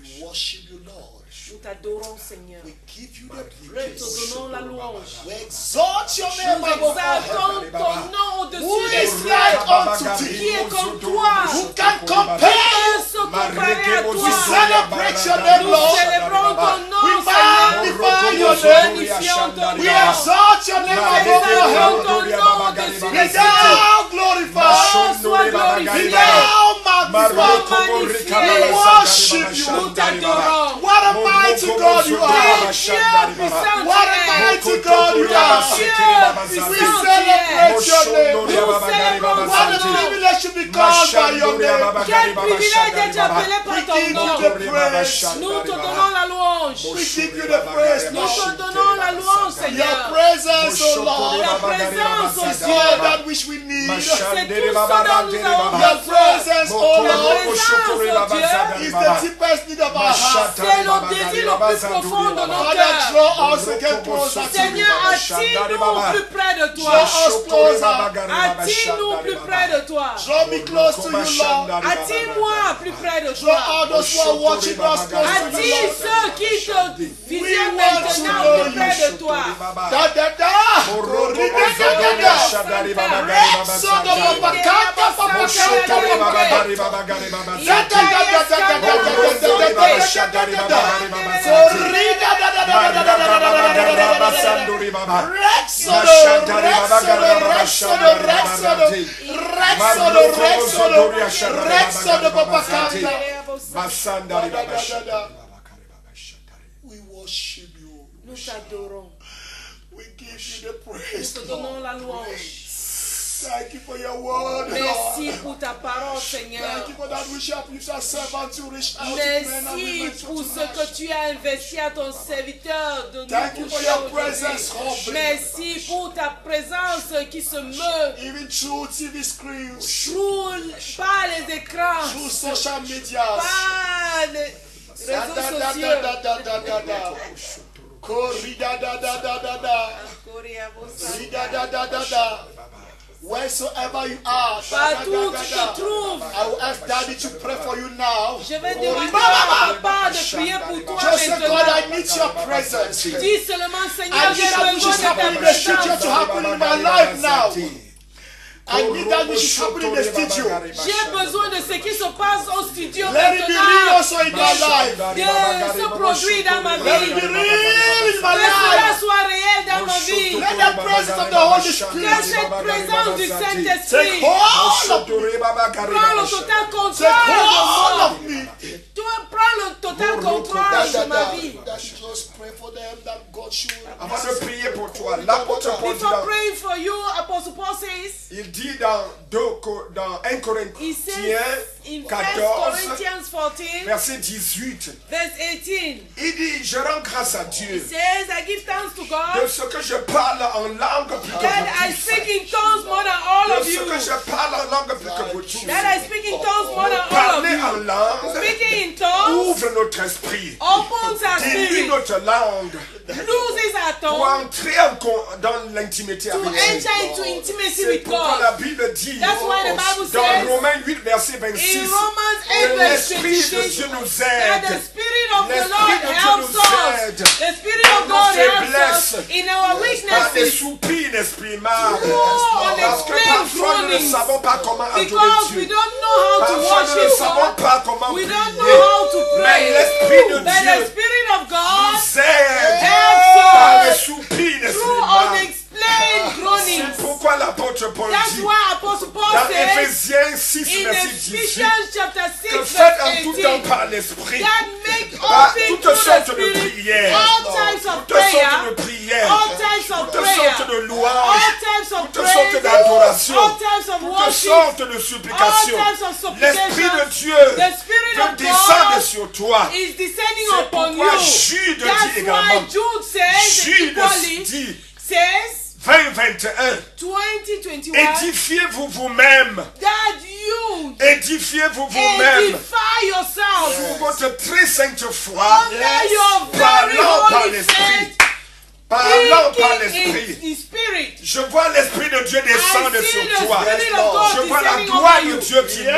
We worship you, Lord. Nous t'adorons, Seigneur. We give you the Nous praise. te donnons la louange. We exalt your Nous name above all. exaltons ton nom au-dessus Who des is cieux. like unto Qui thee? est comme toi? Who can compare? Qui se comparer à We toi? celebrate your name, Nous Lord. célébrons ton We nom, Seigneur. magnify your Nous name. magnifions ton We nom. exalt your name Nous above all exaltons heaven. ton nom au-dessus Be des cieux. thou glorified. Oh, sois Be glorifié. thou magnified. Magnifié. We worship you. Nous t'adorons. What a mighty God you are. Dieu puissant What tu a es. mighty God you are. Dieu We puissant tu es. celebrate your name. Nous célébrons What a ton nom. privilege to be called by your name. Quel privilège d'être appelé par We ton give nom. you the praise. Nous te donnons la louange. We give you the praise, Nous Lord. te donnons la louange, Your Seigneur. presence, oh Lord, La présence, oh is Dieu. all that which we need. C'est tout ce dont nous avons Your besoin. presence, oh La Lord, présence, oh Dieu, is the deepest need of our heart. c'est le désir le plus profond de nos Father, cœurs. draw us again closer to Seigneur, you. attire-nous plus près de toi. Draw us closer. Attire-nous plus près de toi. Draw me close to you, Lord. Attire-moi plus près de Draw toi. all those who are watching us close to you, Attire Lord. ceux qui te visionnent want to maintenant know plus près de toi. Da da da. Korida da da da. Sodo papa kaka papa shaka papa. Da da da da da da da da da da da da da. Korida da da da da da da da da da da. Rexodo, Rexodo, Rexodo, Rexodo, Rexodo, Rexodo, Rexodo papa kaka. We worship you. Nous t'adorons. We give you the Nous praise, te donnons Lord. la louange. Thank you for your word, Merci Lord. pour ta parole, Seigneur. Thank you for that which you have used our servant to reach out to men and women Merci pour to ce que tu as investi à ton serviteur de nous Thank you for toucher your aujourd'hui. presence, Lord. Merci pour ta présence qui se meut Even through TV screens, par les écrans, through social media. par les Da réseaux da da sociaux. da da da da da. Korida da da da da da. Rida da da da da. Wheresoever you are, Partout où tu te trouves, I will ask Daddy to pray for you now. je vais demander à papa de prier pour toi Just say, God, maintenant. I need your presence. Dis seulement, I Seigneur, need j'ai that which besoin is de ta happening in the studio to présence. happen in my life now. I need that which is happening in the studio. J'ai besoin de ce qui se passe au studio Let it be real maintenant. also in my life. De se produire dans ma Let it vie. be real in my Que cela life. soit réel dans ma vie. Let the presence of the Holy Que Spirit cette présence du take Saint-Esprit hold of me. prend le total Take contrôle hold de of moi. me. Toi, prends le total contrôle de ma vie. That you just pray for them that God should. Avant de prier pour toi, l'apôtre Paul dit Before dans, praying for you, Apostle Paul says, il dit dans 1 he Corinthiens says in 1 14, Corinthians 14, verset 18, verse 18, il dit, je rends grâce à he Dieu says, I give thanks to de God ce que je parle en langue plus que that I vous speak in tongues more than all de of ce you. que je parle en langue plus que vous tous. That I speak in tongues more than all of Parler en you. langue Speaking in tongues ouvre notre esprit, opens our diminue spirit, notre langue loses our pour tongue entrer dans l'intimité to avec Dieu. enter into intimacy C'est with pourquoi God. la Bible dit That's why the Bible dans says Romains 8, verset 26 in Romans 8 que verse l'Esprit de 26 Dieu nous that the aide. Spirit of the L'Esprit Lord de Dieu helps nous us. aide. The Spirit of Dans nos God helps faiblesses. us in our Par des weaknesses. soupirs inexprimables. Through groanings. savons pas comment adorer Because we Dieu. don't know how to Parfois, nous ne worship savons God. pas comment We prier. don't know how to Mais pray. l'Esprit de But the Dieu Spirit of God nous aide helps par les us soupirs de through l'âme. unexplained C'est groanings. pourquoi l'apôtre Paul That's dit why Apostle Paul dans says Ephésiens 6, in verset 18 Ephesians chapter 6 que verse faites en tout temps 18 par l'Esprit that make par all things toutes through the sortes de Spirit, prières, all types of toutes sortes prayer, de prières, all types of toutes prayer, sortes de all louanges, types of toutes sortes praise, d'adoration, all types of toutes worship, sortes de all supplications. types of L'Esprit de supplications. Dieu The Spirit veut of descendre God sur toi. is descending C'est upon pourquoi you. Jude dit That's why également, Jude says Jude equally, dit, says 20-21, 20:21 édifiez-vous vous-même, that you édifiez-vous vous-même edify yourself pour votre très sainte foi, under your very parlant par holy l'Esprit. faith, Parlant par thinking l'Esprit. in Spirit. Je vois l'Esprit de Dieu descendre I see sur the toi. Spirit of God Je vois la descending gloire over de you. Dieu qui I monte.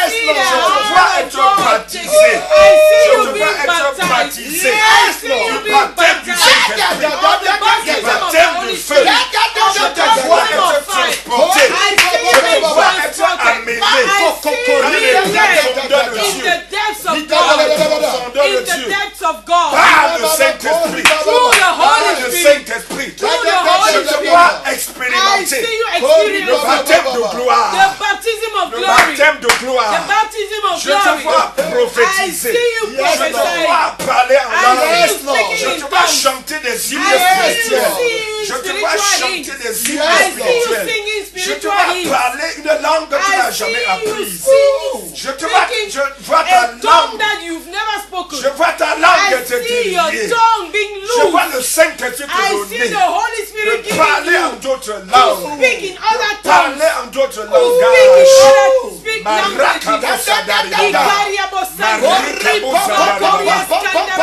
see the Je te power vois of être God. baptisé. I see Je you te being vois être baptized. baptisé. I see you Du being baptême du baptized. Saint-Esprit. Of the Du baptism of the baptême de Holy feu. Spirit. Je Of the te vois baptism être of fire. transporté. I see you Je te being vois être transported. amené I see you dans les being led profondeurs de in Dieu. the depths of Dans les God. profondeurs de In the Dieu. depths of God. Par le Saint-Esprit. Through the Par Holy le Spirit. Saint-Esprit. Through the Holy Je te Spirit. vois I expérimenter see you le experience baptême de gloire. the baptism of Le glory. baptême de The gloire. baptism of Je te glory. vois I see prophétiser. you Je te prophesying. vois parler en I see langue. you speaking Je in te vois tongues. chanter des hymnes I see you spirituels. singing Je te vois spiritual chanter hymns. des I hymnes see you spirituels. singing Je te spiritual vois hymns. parler une langue que tu I n'as see jamais you apprise. singing, Je te vois, speaking je vois ta a tongue langue. that you've never spoken. Je vois ta I langue te see your délier. tongue being Je vois loose. le Saint-Esprit te I see donner. the Holy Spirit De giving parler en you d'autres to langues. speak in other tongues. Parler en d'autres To speak in langages. other speak languages. Marakabosadariba. Ikaria bosanta. Marikabosadariba.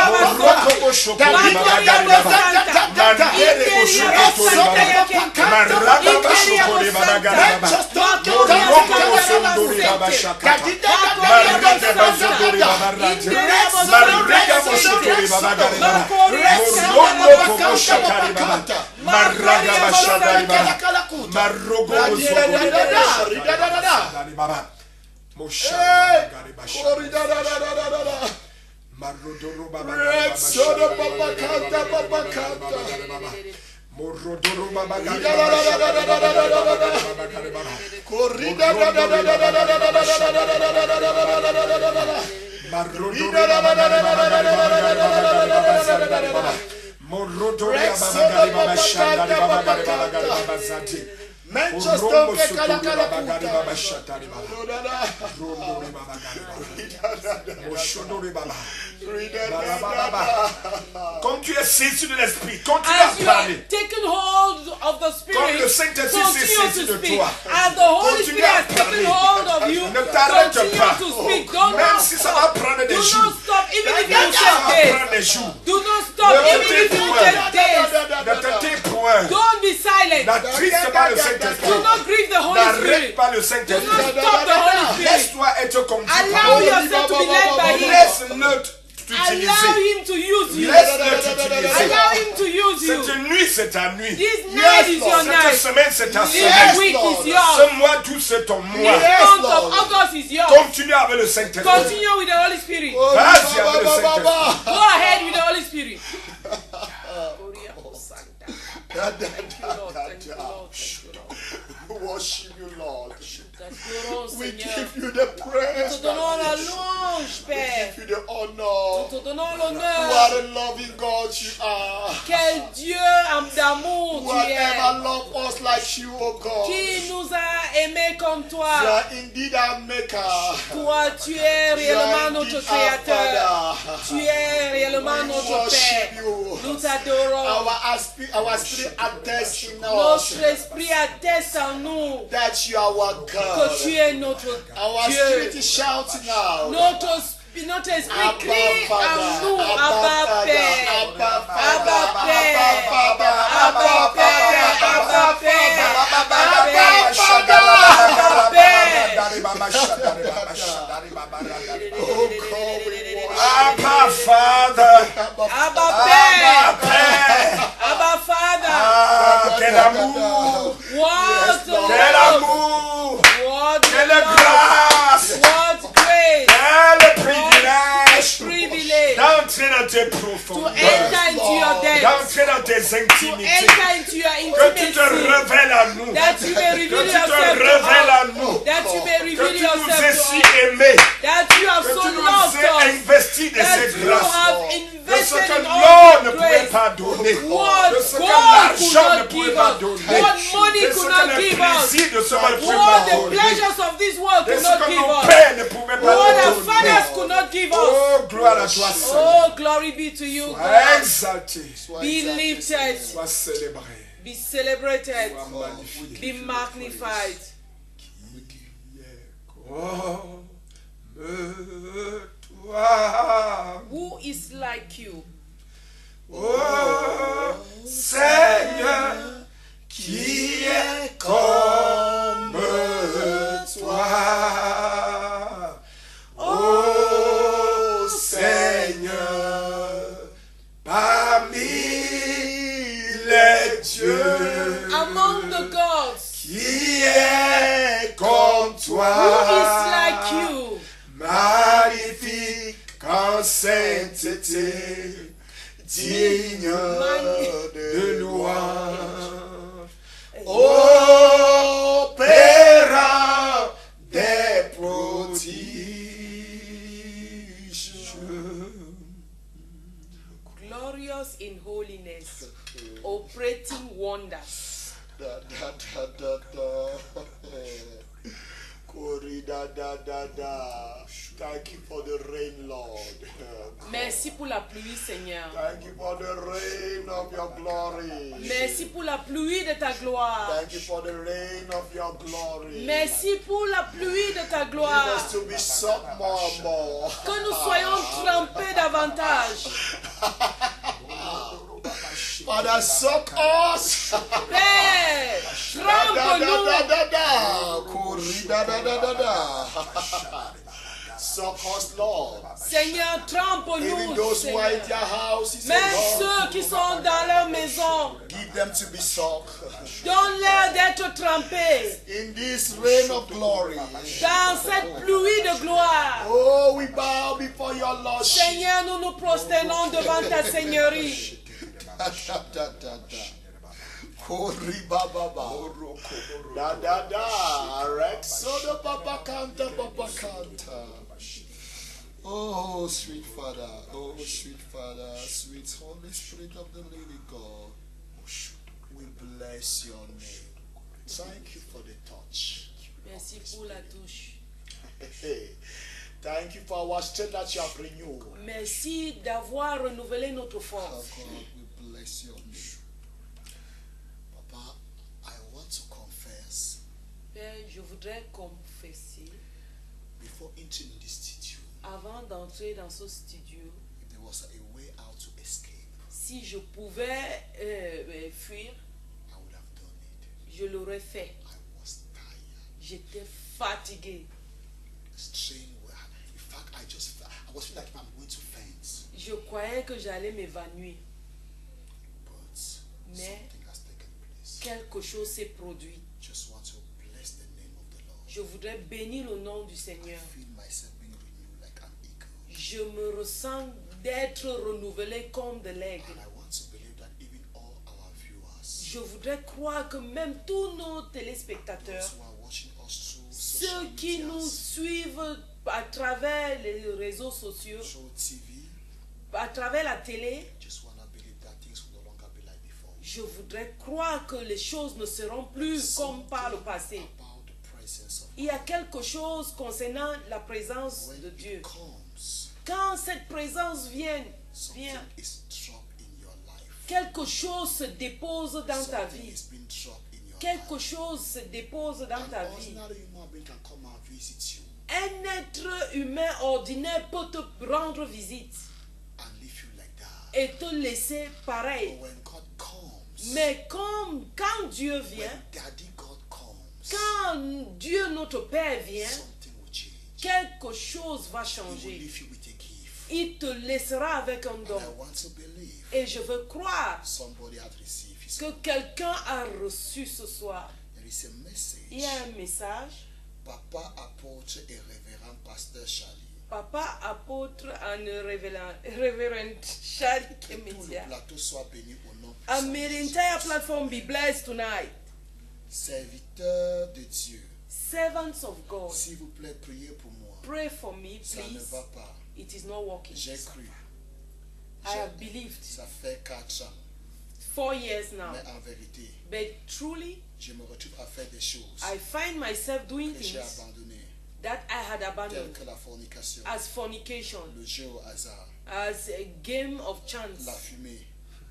Morokobo shokori babagariba. Mandere boshokotori baba. Maragaba shokori babagariba. Morokobo sondori baba shakata. Marigaba bazodori baba rante. Marigaba shokori babagariba. Morokobo shokari baba. Maragaba shadari baba. Marogobo sondori baba shakari baba. Moshari babagariba shakari. Marodoro baba gariba Soda shakari papa kanta papa kanta. Morodoro baba Corrida da da da da da da da da Comme tu es saisi de l'esprit, continue As à you are parler. taking hold of the Spirit, Comme le Saint-Esprit s'est continue saisi to de speak. toi. As the Holy Continue Spirit à has taken parler. hold of you, Ne t'arrête continue pas. to speak. Don't Même not si ça stop. va prendre des Do jours. not stop, even if Même you si ça va take prendre days. des jours. Do not stop, Ne even te if you tais take days. Ne te tais point. Don't be silent. N'attriste pas le Saint-Esprit. Do not grieve the Holy N'arrête Spirit. pas le Do Saint-Esprit. not stop the Holy Spirit. Laisse-toi être conduit par Allow lui. yourself to be led by Him. Laisse-le Allow t'utiliser. Him to use you. Laisse-le t'utiliser. Allow Him to use you. Cette nuit, c'est ta nuit. This night is your Cette night. semaine, c'est ta This semaine. week is Ce yours. mois d'août, c'est ton This mois. month of August is yours. Continue avec le Saint-Esprit. Continue with the Holy Spirit. Vas-y avec le Saint-Esprit. Go ahead with the Holy Spirit. Worship you, Lord. T'adorons, We Seigneur. give you the Nous praise. te donnons la louange, Père. Give you the Nous honor. te donnons You l'honneur. are the loving God you are. Quel Dieu d'amour Who tu has es. ever loved us like you, O God. Qui nous a aimés comme You toi. are indeed our maker. Toi, tu es You réellement are notre indeed our Créateur. Father. Tu es réellement We notre worship Père. you. Nous t'adorons. Our spirit attests in us Notre esprit atteste en nous that you are our que God. tu es notre Our Dieu. spirit is shouting out. Notre esprit Abba crie Father, en nous, Abba Abba Father, Père. Abba Abba Father, Père. Abba Father, Abba Père. Abba Père. Oh God, we worship Abba Father. Abba Abba Père. Père. Abba Father. Ah, quel amour. What Quel amour. intimités. enter into your Que tu te intimacy. révèles à nous. That you may Que reveal tu te yourself to révèles à us. nous. That you may Que reveal tu nous yourself aies to si us. aimés. That you have Que so tu nous loved aies us. investis de That cette you grâce. have De ce invested que in all l'or ne the pouvait grace. pas donner. What De ce que God could l'argent ne not pouvait give pas us. donner. What money De ce could que not le give us. plaisir de ce monde ne pouvait What pas the donner. pleasures of this world De could ce not que give nos us. pères ne pouvaient pas What our donner. fathers could not give us. Oh, gloire à toi, Seigneur. Oh, glory be to you, Sois God. exalté. Be lifted. Sois célébré. Be celebrated. Sois magnifique. Be magnified. Comme toi. Who is like you? Oh Seigneur, qui est comme toi? Oh Seigneur, parmi les dieux, Among the gods, qui est comme toi? who is like you? Magnifique en sainteté, digne de louange, opérant des prodiges. Glorious in holiness, operating wonders. Thank you for the rain, Lord. Merci pour la pluie, Seigneur. Thank you for the rain of your glory. Merci pour la pluie de ta gloire. Thank you for the rain of your glory. Merci pour la pluie de ta Give gloire. us to be soaked more and more. Que nous soyons trempés davantage. Father, soak us. Père, trempe-nous. Soak us, Lord. Seigneur, Even trempe-nous. those who are in Seigneur. their houses, Même Lord, ceux qui sont dans leur maison, give them to be soaked. donne-leur d'être trempés In this rain of glory. dans cette pluie de gloire. Oh, we bow before your Lordship. Seigneur, nous nous prosternons devant ta Seigneurie. Oh, sweet Father, sweet Holy Spirit of the living God, we bless your name. Thank you for the touch. Merci pour la touche. Thank you for our strength that you have renewed. Merci d'avoir renouvelé notre Oh force. God, we bless your name. Papa, I want to confess Père, je voudrais confesser, before entering this studio, avant d'entrer dans ce studio, if there was a way out to escape, si je pouvais fuir, I would have done it. je l'aurais fait. I was tired. J'étais fatigué. Strain. In fact, I was feeling like I'm going to faint. Je croyais que j'allais m'évanouir. But Mais something has taken place. quelque chose s'est produit. Just want to bless the name of the Lord. Je voudrais bénir le nom du I Seigneur. feel myself being renewed like an eagle. Je me ressens d'être renouvelé comme de l'aigle. And I want to believe that even all our viewers, Je voudrais croire que même tous nos téléspectateurs, those who are watching us through ceux social qui nous media, suivent à travers les réseaux sociaux, through TV, à travers la télé, just want to believe that things will no longer be like before. je voudrais croire que les choses ne seront plus comme par le passé. About the presence of Il y a quelque chose concernant la présence when de Dieu. it comes, Quand cette présence vient, something is dropped in your life. quelque chose se dépose dans ta Something vie. is being dropped in your Quelque life. chose se dépose dans An ta vie. ordinary human being can come and visit you Un être humain ordinaire peut te rendre visite and leave you like that. et te laisser pareil. But when God comes, Mais comme quand Dieu vient, when Daddy God comes, quand Dieu notre Père vient, something will change. quelque chose va He will changer. leave you with a gift. Il te laissera avec un And don. I want to believe Et je veux croire somebody had received his que quelqu'un a reçu ce soir. There is a message. Il y a un message. Papa, apôtre et révérend pasteur Charlie Papa, apôtre, and Reverend Charlie Que tout le Kemedia. plateau soit béni au nom And puissant may de the Jésus. entire platform be blessed tonight. Serviteurs de Dieu, Servants of God, s'il vous plaît, priez pour moi. pray for me, Ça ne please. va pas. It is not working. J'ai cru. I have believed Ça fait 4 ans. 4 years now. Mais en vérité, But truly, je me retrouve à faire des choses I find myself doing que j'ai things abandonnées, that I had telles abandoned que la fornication, as fornication, le jeu au hasard, as a game of chance, la fumée,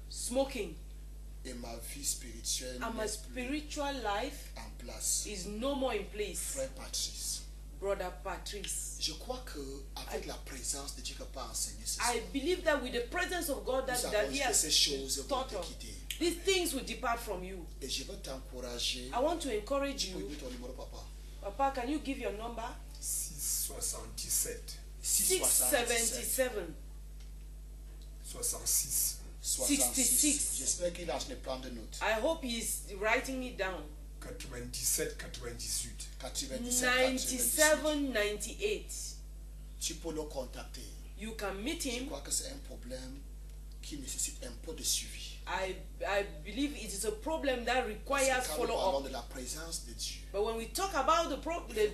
smoking. et ma vie spirituelle And my n'est plus spiritual life en place. is no more in place. Frère Patrice, Brother Patrice, je crois que avec la présence de Dieu qui pas enseigné ce soir, I believe that with the presence of God that, nous that avons He que has ces choses vont taught te us, quitter. these things will depart from you. Et je veux t'encourager. I want to encourage Tu peux you. donner ton numéro, papa. Papa, can you give your number? 677 677 66 66. J'espère qu'il a acheté plein de notes. I hope he's writing it down. 97 98. 97, 97 98. Tu peux le contacter. You can meet Je him. crois que c'est un problème qui nécessite un peu de suivi. I believe it is a problem that Parce requires que quand nous parlons follow-up. de la présence de Dieu, But when we talk about the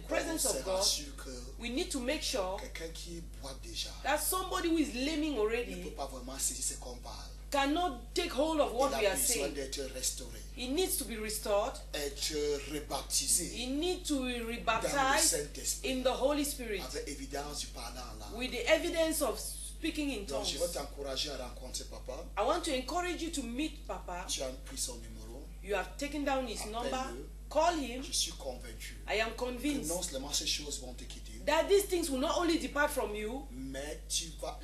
presence on se of God, rassure que we need to make sure quelqu'un qui boit déjà that somebody who is lame ne peut already pas vraiment saisir ce qu'on parle. cannot take hold of what Il we a are besoin saying. d'être restauré, He needs to be restored. être rebaptisé He needs to be dans le rebaptized Saint-Esprit in the Holy Spirit avec évidence du parler en langue. with the evidence of speaking in Donc je tongues. veux t'encourager à rencontrer papa. I want to encourage you to meet Papa. Tu as pris son numéro. You have taken down his number. Appelle-le. Call him. Je suis convaincu I am que convinced non seulement ces choses vont te quitter, that these things will not only depart from you, mais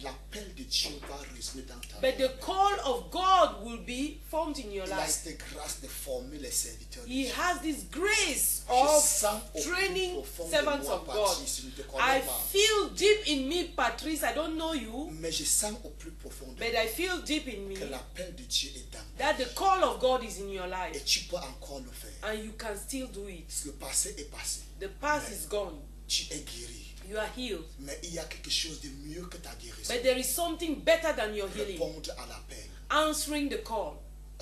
l'appel de Dieu va résonner dans ta but vie. the call of God will be formed in your Il a life. cette grâce de former les serviteurs de He Dieu. has this grace Je of sens au plus training profond de servants moi, of God. Patrice, je ne te I connais pas, feel deep in me, Patrice. I don't know you, mais je sens au plus profond de but moi I feel deep in me que l'appel de Dieu est dans that ta the vie. call of God is in your Et life, tu peux encore le faire. and you can still do it. Le passé est passé. The past is gone. Tu es guéri. You are healed. Mais il y a quelque chose de mieux que ta guérison. But there is something better than your healing. Répondre à l'appel. Answering the call.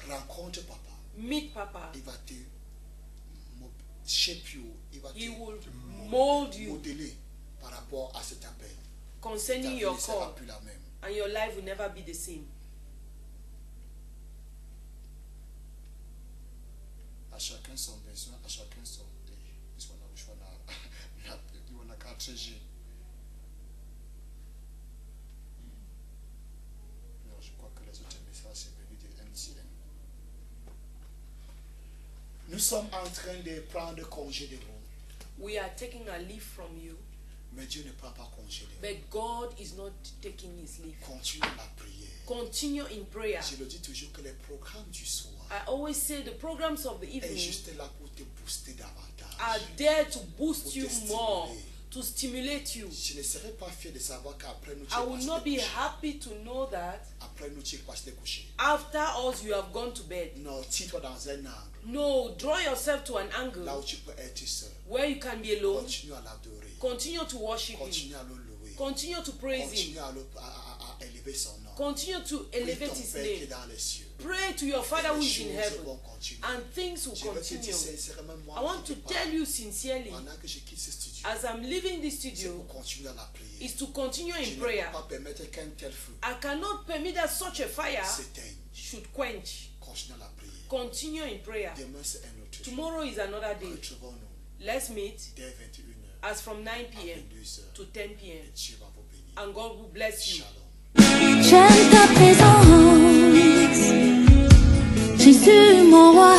Rencontre papa. Meet Papa. Il va te shape you. Il va He te will mold you modeler par rapport à cet appel. Ta concerning vie your ne sera call, plus la même. and your life will never be the same. À chacun son besoin, à chacun son. Non, je crois que les autres messages c'est venu de MTN. Nous sommes en train de prendre congé de vous, We are taking a leave from you, mais Dieu ne prend pas congé de vous. but God is not taking his leave. Continue la prière. Continue in prayer. Je le dis toujours que les programmes du soir I always say the programs of the est evening juste là pour te booster are davantage. there to boost Pour you te more, stimuler. to stimulate you. Je ne serais pas fier de savoir qu'après nous tu I es will passé not be coucher. happy to know that Après nous tu es passé coucher. after us you have gone to bed. Non, tire-toi dans un angle. No, draw yourself to an Là angle où tu peux être seul. where you can be alone. Continue à l'adorer. Continue to worship him. Continue à le louer. Continue to praise Continue him. à élever son nom. Continue to Prie elevate ton his Père qui est name. dans les cieux. Pray to your Father who Les is in choses heaven, vont continuer. and things will Je veux te continue. dire sincèrement, moi, I want to qui te tell parle, you sincerely, pendant que je quitte ce studio, as I'm leaving this c'est studio, pour continuer à la prière. is to continue Je in ne peux prayer. pas permettre qu'un tel feu I cannot permit that such a fire s'éteigne. should quench. Continue à la prière. Continue in prayer. Demain, c'est un autre jour. Tomorrow is another day. Retrouvons-nous Let's meet dès 21h as from 9 à p.m. 22h. to 10 p.m. Et Dieu va vous bénir. and God will bless you. Shalom. J'aime ta présence, Jésus mon roi.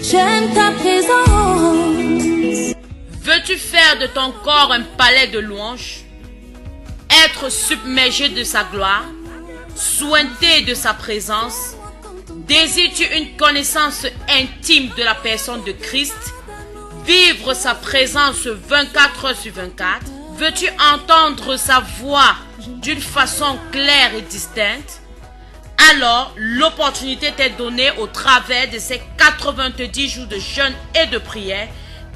J'aime ta présence. Veux-tu faire de ton corps un palais de louanges? Être submergé de sa gloire? Sointé de sa présence? Désires-tu une connaissance intime de la personne de Christ? Vivre sa présence 24 heures sur 24? Veux-tu entendre sa voix d'une façon claire et distincte? Alors, l'opportunité t'est donnée au travers de ces 90 jours de jeûne et de prière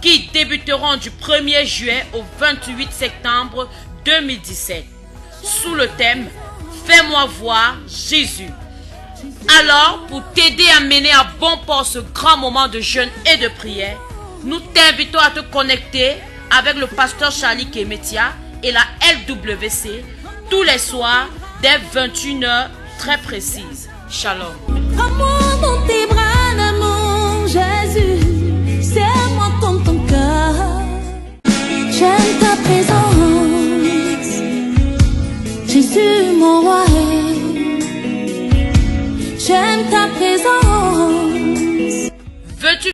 qui débuteront du 1er juillet au 28 septembre 2017 sous le thème « Fais-moi voir Jésus ». Alors, pour t'aider à mener à bon port ce grand moment de jeûne et de prière, nous t'invitons à te connecter avec le pasteur Charlie Kemetia et la LWC tous les soirs dès 21h très précises. Shalom.